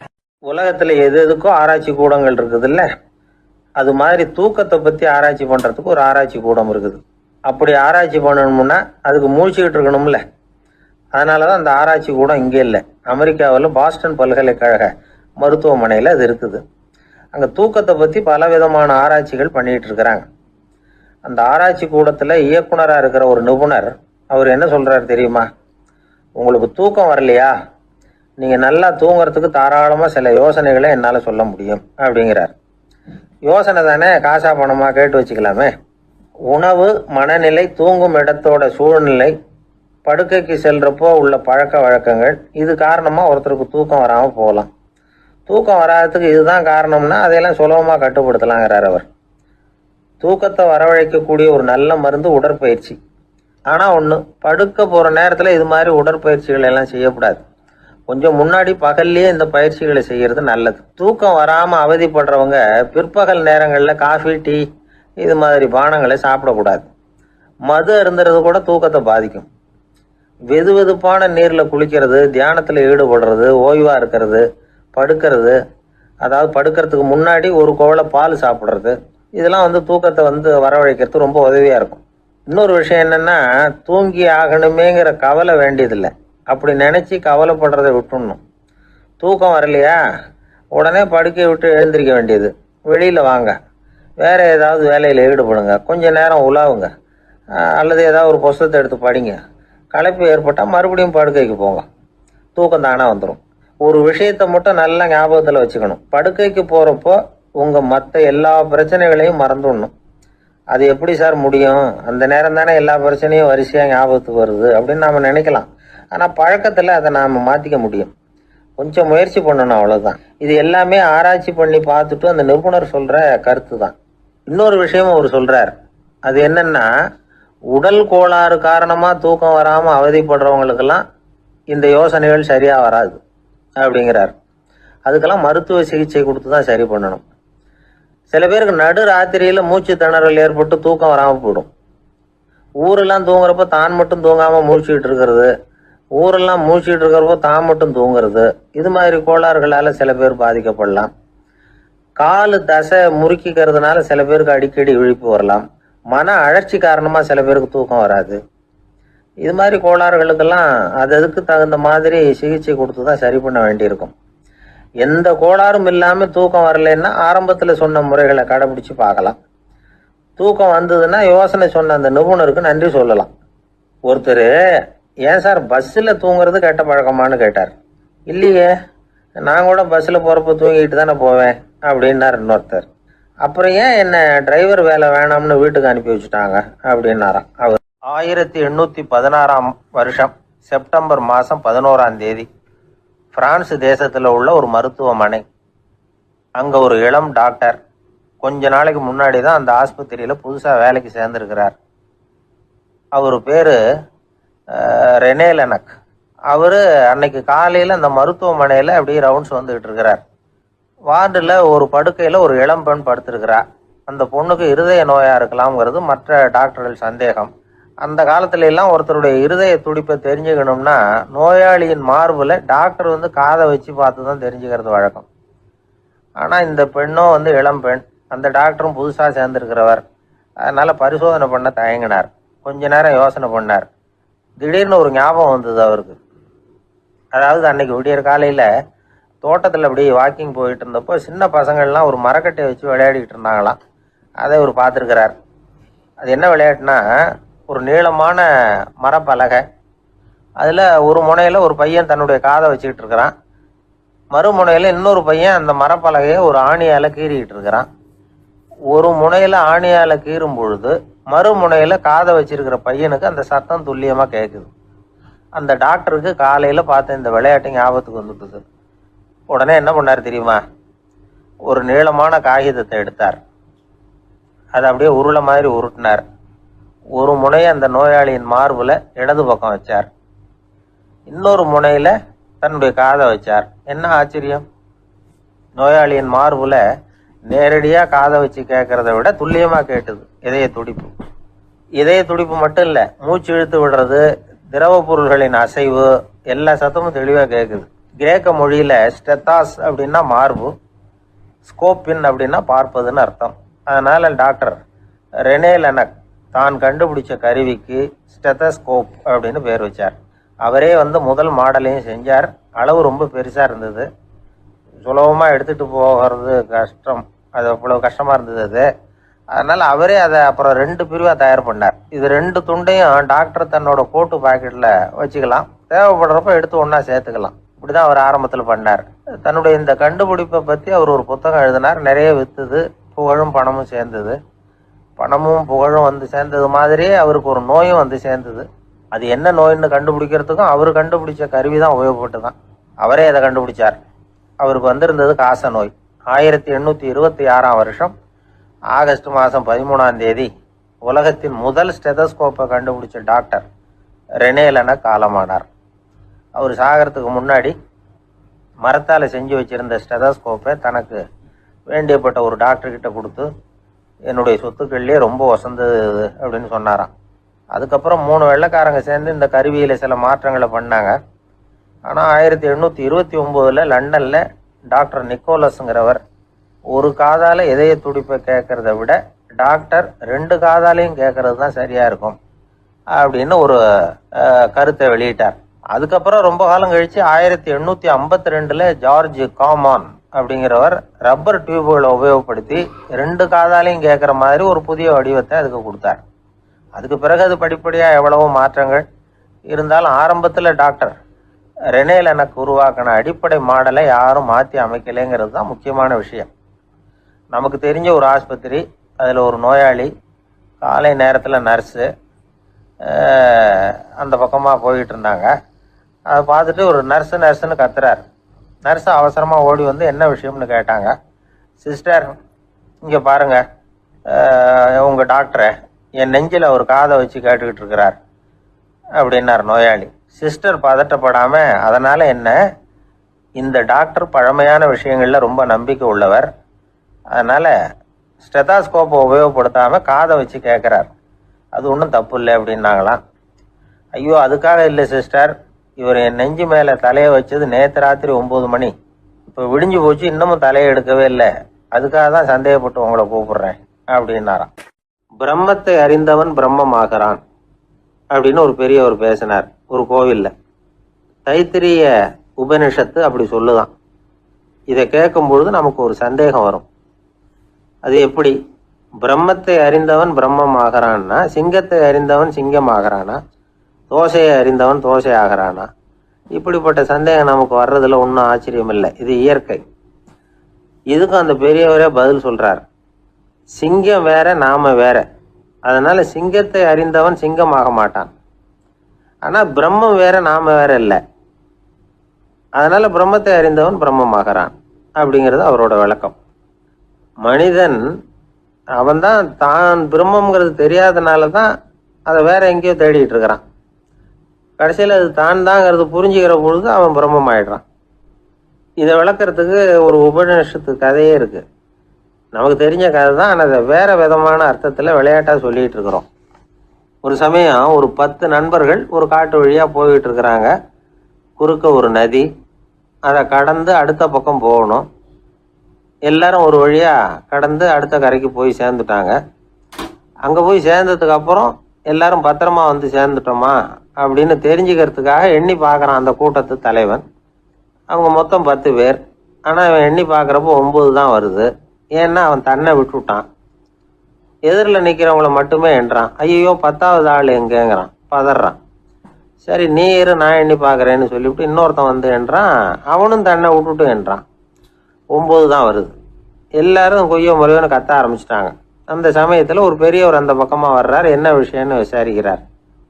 Speaker 1: உலகத்தில் எதுக்கோ ஆராய்ச்சி கூடங்கள் இருக்குதுல்ல, அது மாதிரி தூக்கத்தை பற்றி ஆராய்ச்சி பண்ணுறதுக்கு ஒரு ஆராய்ச்சி கூடம் இருக்குது. அப்படி ஆராய்ச்சி பண்ணணும்னா அதுக்கு மூழ்கிக்கிட்டு இருக்கணும்ல. அதனால தான் அந்த ஆராய்ச்சி கூடம் இங்கே இல்லை, அமெரிக்காவில் பாஸ்டன் பல்கலைக்கழக மருத்துவமனையில் அது இருக்குது. அங்கே தூக்கத்தை பற்றி பலவிதமான ஆராய்ச்சிகள் பண்ணிகிட்டு இருக்கிறாங்க. அந்த ஆராய்ச்சி கூடத்தில் இயக்குனராக இருக்கிற ஒரு நிபுணர் அவர் என்ன சொல்கிறாரு தெரியுமா? உங்களுக்கு தூக்கம் வரலையா, நீங்கள் நல்லா தூங்குறதுக்கு தாராளமாக சில யோசனைகளை என்னால் சொல்ல முடியும் அப்படிங்கிறார். யோசனை தானே, காசா பணமாக கேட்டு வச்சுக்கலாமே. உணவு, மனநிலை, தூங்கும் இடத்தோட சூழ்நிலை, படுக்கைக்கு செல்றப்போ உள்ள பழக்க வழக்கங்கள், இது காரணமாக ஒருத்தருக்கு தூக்கம் வராமல் போகலாம். தூக்கம் வராததுக்கு இதுதான் காரணம்னா அதையெல்லாம் சுலபமாக கட்டுப்படுத்தலாங்கிறார் அவர். தூக்கத்தை வரவழைக்கக்கூடிய ஒரு நல்ல மருந்து உடற்பயிற்சி. ஆனால் ஒன்று, படுக்க போகிற நேரத்தில் இது மாதிரி உடற்பயிற்சிகள் எல்லாம் செய்யக்கூடாது. கொஞ்சம் முன்னாடி பகல்லையே இந்த பயிற்சிகளை செய்கிறது நல்லது. தூக்கம் வராமல் அவதிப்படுறவங்க பிற்பகல் நேரங்களில் காஃபி, டீ இது மாதிரி பானங்களை சாப்பிடக்கூடாது. மது அருந்துறது கூட தூக்கத்தை பாதிக்கும். வெது வெதுப்பான நீரில் குளிக்கிறது, தியானத்தில் ஈடுபடுறது, ஓய்வாக இருக்கிறது, படுக்கிறது, அதாவது படுக்கிறதுக்கு முன்னாடி ஒரு கோவலை பால் சாப்பிட்றது, இதெல்லாம் தூக்கத்தை வரவழைக்கிறது ரொம்ப உதவியாக இருக்கும். இன்னொரு விஷயம் என்னென்னா, தூங்கி ஆகணுமேங்கிற கவலை வேண்டியதில்லை. அப்படி நினச்சி கவலைப்படுறதை விட்டுடணும். தூக்கம் வரலையா, உடனே படுக்கையை விட்டு எழுந்திரிக்க வேண்டியது. வெளியில் வாங்க, வேறு ஏதாவது வேலையில் ஈடுபடுங்க, கொஞ்சம் நேரம் உலாவுங்க, அல்லது ஏதாவது ஒரு புஸ்தகத்தை எடுத்து படிங்க. களைப்பு ஏற்பட்டால் மறுபடியும் படுக்கைக்கு போங்க, தூக்கம் தானே வந்துடும். ஒரு விஷயத்தை மட்டும் நல்லா ஞாபகத்தில் வச்சுக்கணும். படுக்கைக்கு போகிறப்போ உங்கள் மற்ற எல்லா பிரச்சனைகளையும் மறந்துடணும். அது எப்படி சார் முடியும், அந்த நேரம் தானே எல்லா பிரச்சனையும் வரிசையாக ஞாபகத்துக்கு வருது அப்படின்னு நாம் நினைக்கலாம். ஆனால் பழக்கத்தில் அதை நாம் மாற்றிக்க முடியும். கொஞ்சம் முயற்சி பண்ணணும், அவ்வளோதான். இது எல்லாமே ஆராய்ச்சி பண்ணி பார்த்துட்டு அந்த நிபுணர் சொல்கிற கருத்து தான். இன்னொரு விஷயமும் அவர் சொல்கிறார். அது என்னென்னா, உடல் கோளாறு காரணமாக தூக்கம் வராமல் அவதிப்படுறவங்களுக்கெல்லாம் இந்த யோசனைகள் சரியாக வராது அப்படிங்கிறார். அதுக்கெல்லாம் மருத்துவ சிகிச்சை கொடுத்து தான் சரி பண்ணணும். சில பேருக்கு நடு ராத்திரியில் மூச்சு திணறல் ஏற்பட்டு தூக்கம் வராமல் போயிடும். ஊரெல்லாம் தூங்குறப்போ தான் மட்டும் தூங்காமல் மூழ்கிட்டு இருக்கிறது, ஊரெல்லாம் மூழ்கிட்டு இருக்கிறப்போ தான் மட்டும் தூங்குறது, இது மாதிரி கோளாறுகளால் சில பேர் பாதிக்கப்படலாம். காலு தசை முறுக்கிக்கிறதுனால சில பேருக்கு அடிக்கடி விழிப்பு வரலாம். மன அழற்சி காரணமாக சில பேருக்கு தூக்கம் வராது. இது மாதிரி கோளாறுகளுக்கெல்லாம் அதுக்கு தகுந்த மாதிரி சிகிச்சை கொடுத்து தான் சரி பண்ண வேண்டியிருக்கும். எந்த கோளாறும் இல்லாமல் தூக்கம் வரலைன்னா ஆரம்பத்தில் சொன்ன முறைகளை கடைபிடிச்சு பார்க்கலாம். தூக்கம் வந்ததுன்னா யோசனை சொன்ன அந்த நிபுணருக்கு நன்றி சொல்லலாம். ஒருத்தர், ஏன் சார் பஸ்ஸில் தூங்குறது கெட்ட பழக்கமானு கேட்டார். இல்லையே, நான் கூட பஸ்ஸில் போகிறப்ப தூங்கிட்டு தானே போவேன் அப்படின்னார் இன்னொருத்தர். அப்புறம் ஏன் என்ன டிரைவர் வேலை வேணாம்னு வீட்டுக்கு அனுப்பி வச்சுட்டாங்க அப்படின்னாராம் அவர். 1816 வருஷம் செப்டம்பர் மாதம் 11 பிரான்ஸ் தேசத்தில் உள்ள ஒரு மருத்துவமனை. அங்கே ஒரு இளம் டாக்டர் கொஞ்ச நாளைக்கு முன்னாடி தான் அந்த ஆஸ்பத்திரியில் புதுசாக வேலைக்கு சேர்ந்துருக்கிறார். அவர் பேர் ரெனே லெனக். அவர் அன்னைக்கு காலையில் அந்த மருத்துவமனையில் அப்படியே ரவுண்ட்ஸ் வந்துக்கிட்டு இருக்கிறார். வார்டில் ஒரு படுக்கையில் ஒரு இளம் பெண் படுத்திருக்கிறா. அந்த பொண்ணுக்கு இருதய நோயாக இருக்கலாம்ங்கிறது மற்ற டாக்டர்கள் சந்தேகம். அந்த காலத்துல எல்லாம் ஒருத்தருடைய இருதய துடிப்பை தெரிஞ்சுக்கணும்னா நோயாளியின் மார்பில் டாக்டர் காதை வச்சு பார்த்து தான் தெரிஞ்சுக்கிறது வழக்கம். ஆனால் இந்த பெண்ணும் இளம் பெண், அந்த டாக்டரும் புதுசாக சேர்ந்துருக்கிறவர். அதனால் பரிசோதனை பண்ண தயங்கினார். கொஞ்ச நேரம் யோசனை பண்ணார். திடீர்னு ஒரு ஞாபகம் வந்தது அவருக்கு. அதாவது அன்னைக்கு விடியற் காலையில் தோட்டத்தில் அப்படியே வாக்கிங் போயிட்டு இருந்தப்போ சின்ன பசங்கள்லாம் ஒரு மரக்கட்டையை வச்சு விளையாடிக்கிட்டு இருந்தாங்களாம். அதை அவர் பார்த்துருக்கிறார். அது என்ன விளையாட்டுனா, ஒரு நீளமான மரப்பலகை, அதில் ஒரு முனையில் ஒரு பையன் தன்னுடைய காதை வச்சுக்கிட்டு இருக்கிறான், மறுமுனையில் இன்னொரு பையன் அந்த மரப்பலகையை ஒரு ஆணியால் கீறிக்கிட்டு இருக்கிறான். ஒரு முனையில் ஆணியால் கீறும் பொழுது மறுமுனையில் காதை வச்சிருக்கிற பையனுக்கு அந்த சத்தம் துல்லியமாக கேட்குது. அந்த டாக்டருக்கு காலையில் பார்த்த இந்த விளையாட்டு ஞாபகத்துக்கு வந்துட்டுது. உடனே என்ன பண்ணார் தெரியுமா? ஒரு நீளமான காகிதத்தை எடுத்தார். அதை அப்படியே உருளை மாதிரி உருட்டினார். ஒரு முனையை அந்த நோயாளியின் மார்பில் இடது பக்கம் வச்சார், இன்னொரு முனையில் தன்னுடைய காதை வச்சார். என்ன ஆச்சரியம்! நோயாளியின் மார்பில் நேரடியாக காதை வச்சு கேட்கறத விட துல்லியமாக கேட்டுது இதய துடிப்பு. இதய துடிப்பு மட்டும் இல்லை, மூச்சு இழுத்து விடுறது, திரவ பொருள்களின் அசைவு, எல்லா சத்தமும் தெளிவாக கேட்குது. கிரேக்க மொழியில் ஸ்டெத்தாஸ் அப்படின்னா மார்பு, ஸ்கோப்பின் அப்படின்னா பார்ப்பதுன்னு அர்த்தம். அதனால் டாக்டர் ரெனே லெனக் தான் கண்டுபிடிச்ச கருவிக்கு ஸ்டெத்தஸ்கோப் அப்படின்னு பேர் வச்சார். அவரே முதல் மாடலையும் செஞ்சார். அளவு ரொம்ப பெருசாக இருந்தது. சுலபமாக எடுத்துகிட்டு போகிறது கஷ்டம். அது அவ்வளோ கஷ்டமாக இருந்தது அது. அதனால் அவரே அதை அப்புறம் 2 பிரிவாக தயார் பண்ணார். இது 2 துண்டையும் டாக்டர் தன்னோட கோட்டு பாக்கெட்டில் வச்சுக்கலாம், தேவைப்படுறப்ப எடுத்து ஒன்றா சேர்த்துக்கலாம். இப்படி தான் அவர் ஆரம்பத்தில் பண்ணார். தன்னுடைய இந்த கண்டுபிடிப்பை பற்றி அவர் ஒரு புத்தகம் எழுதினார். நிறைய விற்றுது, புகழும் பணமும் சேர்ந்தது. பணமும் புகழும் வந்து சேர்ந்தது மாதிரியே அவருக்கு ஒரு நோயும் வந்து சேர்ந்தது. அது என்ன நோயின்னு கண்டுபிடிக்கிறதுக்கும் அவர் கண்டுபிடிச்ச கருவி தான் உபயோகப்பட்டு தான். அவரே அதை கண்டுபிடிச்சார். அவருக்கு வந்திருந்தது காச நோய். 1826ஆம் வருஷம் ஆகஸ்ட் மாதம் 13ஆம் தேதி உலகத்தின் முதல் ஸ்டெதஸ்கோப்பை கண்டுபிடிச்ச டாக்டர் ரெனே லெனக் காலமானார். அவர் சாகிறதுக்கு முன்னாடி மரத்தால் செஞ்சு வச்சிருந்த ஸ்டெதஸ்கோப்பை தனக்கு வேண்டியப்பட்ட ஒரு டாக்டர்கிட்ட கொடுத்து, என்னுடைய சொத்துக்கள்லேயே ரொம்ப வசந்தது அப்படின்னு சொன்னாராம். அதுக்கப்புறம் 3 வெள்ளைக்காரங்க சேர்ந்து இந்த கருவியில் சில மாற்றங்களை பண்ணாங்க. ஆனால் 1829 லண்டனில் டாக்டர் நிக்கோலஸுங்கிறவர் ஒரு காதால் இதய துடிப்பை கேட்கறத விட டாக்டர் 2 காதாலையும் கேட்கறது தான் சரியாக இருக்கும் அப்படின்னு ஒரு கருத்தை வெளியிட்டார். அதுக்கப்புறம் ரொம்ப காலம் கழித்து 1852 ஜார்ஜ் காமான் அப்படிங்கிறவர் ரப்பர் டியூபுகளை உபயோகப்படுத்தி 2 காதாலையும் கேட்குற மாதிரி ஒரு புதிய வடிவத்தை அதுக்கு கொடுத்தார். அதுக்கு பிறகு அது படிப்படியாக எவ்வளவோ மாற்றங்கள் இருந்தாலும் ஆரம்பத்தில் டாக்டர் ரெனே லெனக் உருவாக்கின அடிப்படை மாடலை யாரும் மாற்றி அமைக்கலைங்கிறது தான் முக்கியமான விஷயம். நமக்கு தெரிஞ்ச ஒரு ஆஸ்பத்திரி, அதில் ஒரு நோயாளி, காலை நேரத்தில் நர்ஸு அந்த பக்கமாக போயிட்டு இருந்தாங்க. அதை பார்த்துட்டு ஒரு நர்ஸுன்னு கத்துறாரு. நர்ஸு அவசரமாக ஓடி வந்து என்ன விஷயம்னு கேட்டாங்க. சிஸ்டர், இங்கே பாருங்கள், உங்கள் டாக்டரை என் நெஞ்சில் ஒரு காதை வச்சு கேட்டுக்கிட்டு இருக்கிறார் அப்படின்னார் நோயாளி. சிஸ்டர் பதட்டப்படாமல், அதனால் என்ன, இந்த டாக்டர் பழமையான விஷயங்களில் ரொம்ப நம்பிக்கை உள்ளவர், அதனால் ஸ்டெதாஸ்கோப்பை உபயோகப்படுத்தாமல் காதை வச்சு கேட்குறார், அது ஒன்றும் தப்பு இல்லை அப்படின்னாங்களாம். ஐயோ, அதுக்காக இல்லை சிஸ்டர், இவர் என் நெஞ்சு மேலே தலையை வச்சது நேற்று ராத்திரி 9 மணி, இப்போ விடிஞ்சு போச்சு, இன்னமும் தலையை எடுக்கவே இல்லை, அதுக்காக தான் சந்தேகப்பட்டு உங்களை கூப்பிடுறேன் அப்படின்னாராம். பிரம்மத்தை அறிந்தவன் பிரம்மமாகிறான் அப்படின்னு ஒரு பெரியவர் பேசினார் ஒரு கோவிலில். தைத்திரிய உபனிஷத்து அப்படி சொல்லுதான். இதை கேட்கும் பொழுது நமக்கு ஒரு சந்தேகம் வரும். அது எப்படி? பிரம்மத்தை அறிந்தவன் பிரம்மம் ஆகிறான்னா, சிங்கத்தை அறிந்தவன் சிங்கம் ஆகிறானா, தோசையை அறிந்தவன் தோசை ஆகிறானா? இப்படிப்பட்ட சந்தேகம் நமக்கு வர்றதுல ஒன்றும் ஆச்சரியம் இல்லை, இது இயற்கை. இதுக்கும் அந்த பெரியவரே பதில் சொல்றார். சிங்கம் வேற, நாம வேற. அதனால சிங்கத்தை அறிந்தவன் சிங்கம் ஆக மாட்டான். ஆனா பிரம்மம் வேற, நாம வேற இல்லை. அதனால பிரம்மத்தை அறிந்தவன் பிரம்மம் ஆகிறான் அப்படிங்கிறது அவரோட விளக்கம். மனிதன் அவன்தான் தான் பிரம்மங்கிறது தெரியாதனால தான் அதை வேற எங்கேயோ தேடிட்டு இருக்கிறான். கடைசியில் அது தான் தாங்கிறது புரிஞ்சுக்கிற பொழுது அவன் பிரம்மம் ஆயிடுறான். இதை விளக்கிறதுக்கு ஒரு உபநிஷத்து கதையே இருக்கு. நமக்கு தெரிஞ்ச கதை தான், ஆனால் அதை வேற விதமான அர்த்தத்தில் விளையாட்டாக சொல்லிகிட்டு இருக்கிறோம். ஒரு சமயம் ஒரு 10 நண்பர்கள் ஒரு காட்டு வழியாக போய்கிட்டு இருக்கிறாங்க. குறுக்க ஒரு நதி, அதை கடந்து அடுத்த பக்கம் போகணும். எல்லாரும் ஒரு வழியாக கடந்து அடுத்த கரைக்கு போய் சேர்ந்துட்டாங்க. அங்கே போய் சேர்ந்ததுக்கு அப்புறம் எல்லாரும் பத்திரமா வந்து சேர்ந்துட்டோமா அப்படின்னு தெரிஞ்சுக்கிறதுக்காக எண்ணி பார்க்குறான் அந்த கூட்டத்து தலைவன். அவங்க மொத்தம் 10 பேர். ஆனால் அவன் எண்ணி பார்க்குறப்போ 9 தான் வருது. ஏன்னா அவன் தன்னை விட்டுவிட்டான். எதிரில் நிற்கிறவங்கள மட்டுமே எண்றான். ஐயோ 10வது ஆள் எங்கேங்கிறான், பதறான். சரி நீ இரு, நான் எண்ணி பார்க்குறேன்னு சொல்லிவிட்டு இன்னொருத்தன் வந்து எண்றான். அவனும் தன்னை விட்டுட்டு எண்றான். 9 தான் வருது. எல்லாரும் கொய்யோ முறையோன்னு கத்த ஆரம்பிச்சிட்டாங்க. அந்த சமயத்தில் ஒரு பெரியவர் அந்த பக்கமாக வர்றார். என்ன விஷயம்னு விசாரிக்கிறார்.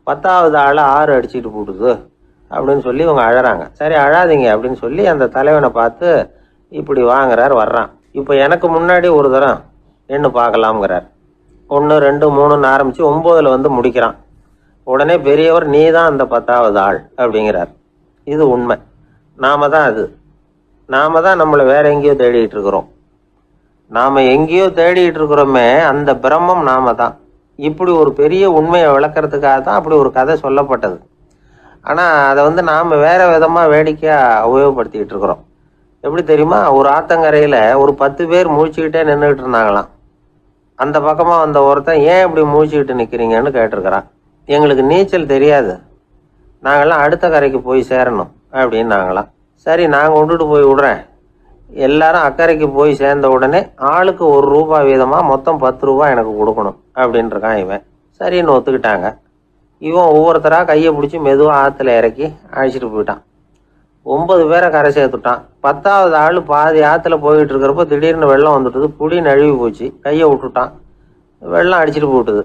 Speaker 1: 10வது ஆள் 6 அடிச்சுட்டு போட்டுது அப்படின்னு சொல்லி இவங்க அழறாங்க. சரி அழாதீங்க அப்படின்னு சொல்லி அந்த தலைவனை பார்த்து இப்படி வாங்குறார். வர்றான். இப்போ எனக்கு முன்னாடி ஒரு தரம் எண்ணு பார்க்கலாம்ங்கிறார். 1 2 3ன்னு ஆரம்பித்து 9ல் வந்து முடிக்கிறான். உடனே பெரியவர் நீ தான் அந்த 10வது ஆள் அப்படிங்கிறார். இது உண்மை. நாம தான் அது. நாம தான் நம்மளை வேற எங்கேயோ தேடிட்டு இருக்கிறோம். நாம எங்கேயோ தேடிட்டு இருக்கிறோமே, அந்த பிரம்மம் நாம தான். இப்படி ஒரு பெரிய உண்மையை விளக்கிறதுக்காக தான் அப்படி ஒரு கதை சொல்லப்பட்டது. ஆனால் அதை வந்து நாம் வேற விதமாக வேடிக்கையாக உபயோகப்படுத்திக்கிட்டு இருக்கிறோம். எப்படி தெரியுமா? ஒரு ஆத்தங்கரையில் ஒரு 10 பேர் முழிச்சுக்கிட்டே நின்றுக்கிட்டு இருந்தாங்களாம். அந்த பக்கமாக வந்த ஒருத்தன் ஏன் இப்படி முழிச்சுக்கிட்டு நிற்கிறீங்கன்னு கேட்டிருக்கிறான். எங்களுக்கு நீச்சல் தெரியாது, நாங்கள்லாம் அடுத்த கரைக்கு போய் சேரணும் அப்படின்னு நாங்களாம். சரி நான் கொண்டுட்டு போய் விடுறேன், எல்லாரும் அக்கறைக்கு போய் சேர்ந்த உடனே ஆளுக்கு ₹1 வீதமா மொத்தம் ₹10 எனக்கு கொடுக்கணும் அப்படின்னு இருக்கான் இவன். சரின்னு ஒத்துக்கிட்டாங்க. இவன் ஒவ்வொருத்தரா கையை பிடிச்சி மெதுவாக ஆற்றுல இறக்கி அழைச்சிட்டு போயிட்டான். 9 பேரை கரை சேர்த்துட்டான். 10வது ஆள் பாதி ஆற்றுல போயிட்டு இருக்கிறப்ப திடீர்னு வெள்ளம் வந்துட்டுது. புடி நழுவி போச்சு. கையை விட்டுட்டான். வெள்ளம் அடிச்சிட்டு போட்டுது.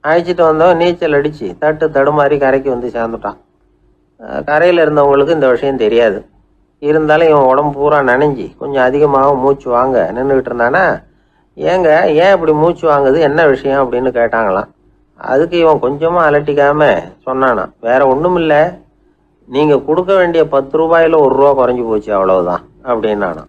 Speaker 1: அழைச்சிட்டு வந்தவன் நீச்சல் அடித்து தடுமாறி கரைக்கு வந்து சேர்ந்துட்டான். கரையில் இருந்தவங்களுக்கு இந்த விஷயம் தெரியாது. இருந்தாலும் இவன் உடம்பு பூரா நனைஞ்சி கொஞ்சம் அதிகமாக மூச்சு வாங்க நின்றுக்கிட்டு இருந்தானா, ஏங்க ஏன் இப்படி மூச்சு வாங்குது, என்ன விஷயம் அப்படின்னு கேட்டாங்களாம். அதுக்கு இவன் கொஞ்சமாக அலட்டிக்காம சொன்னானா, வேற ஒன்றும் இல்லை, நீங்கள் கொடுக்க வேண்டிய ₹10 1 குறைஞ்சி போச்சு, அவ்வளவுதான் அப்படின்னானா.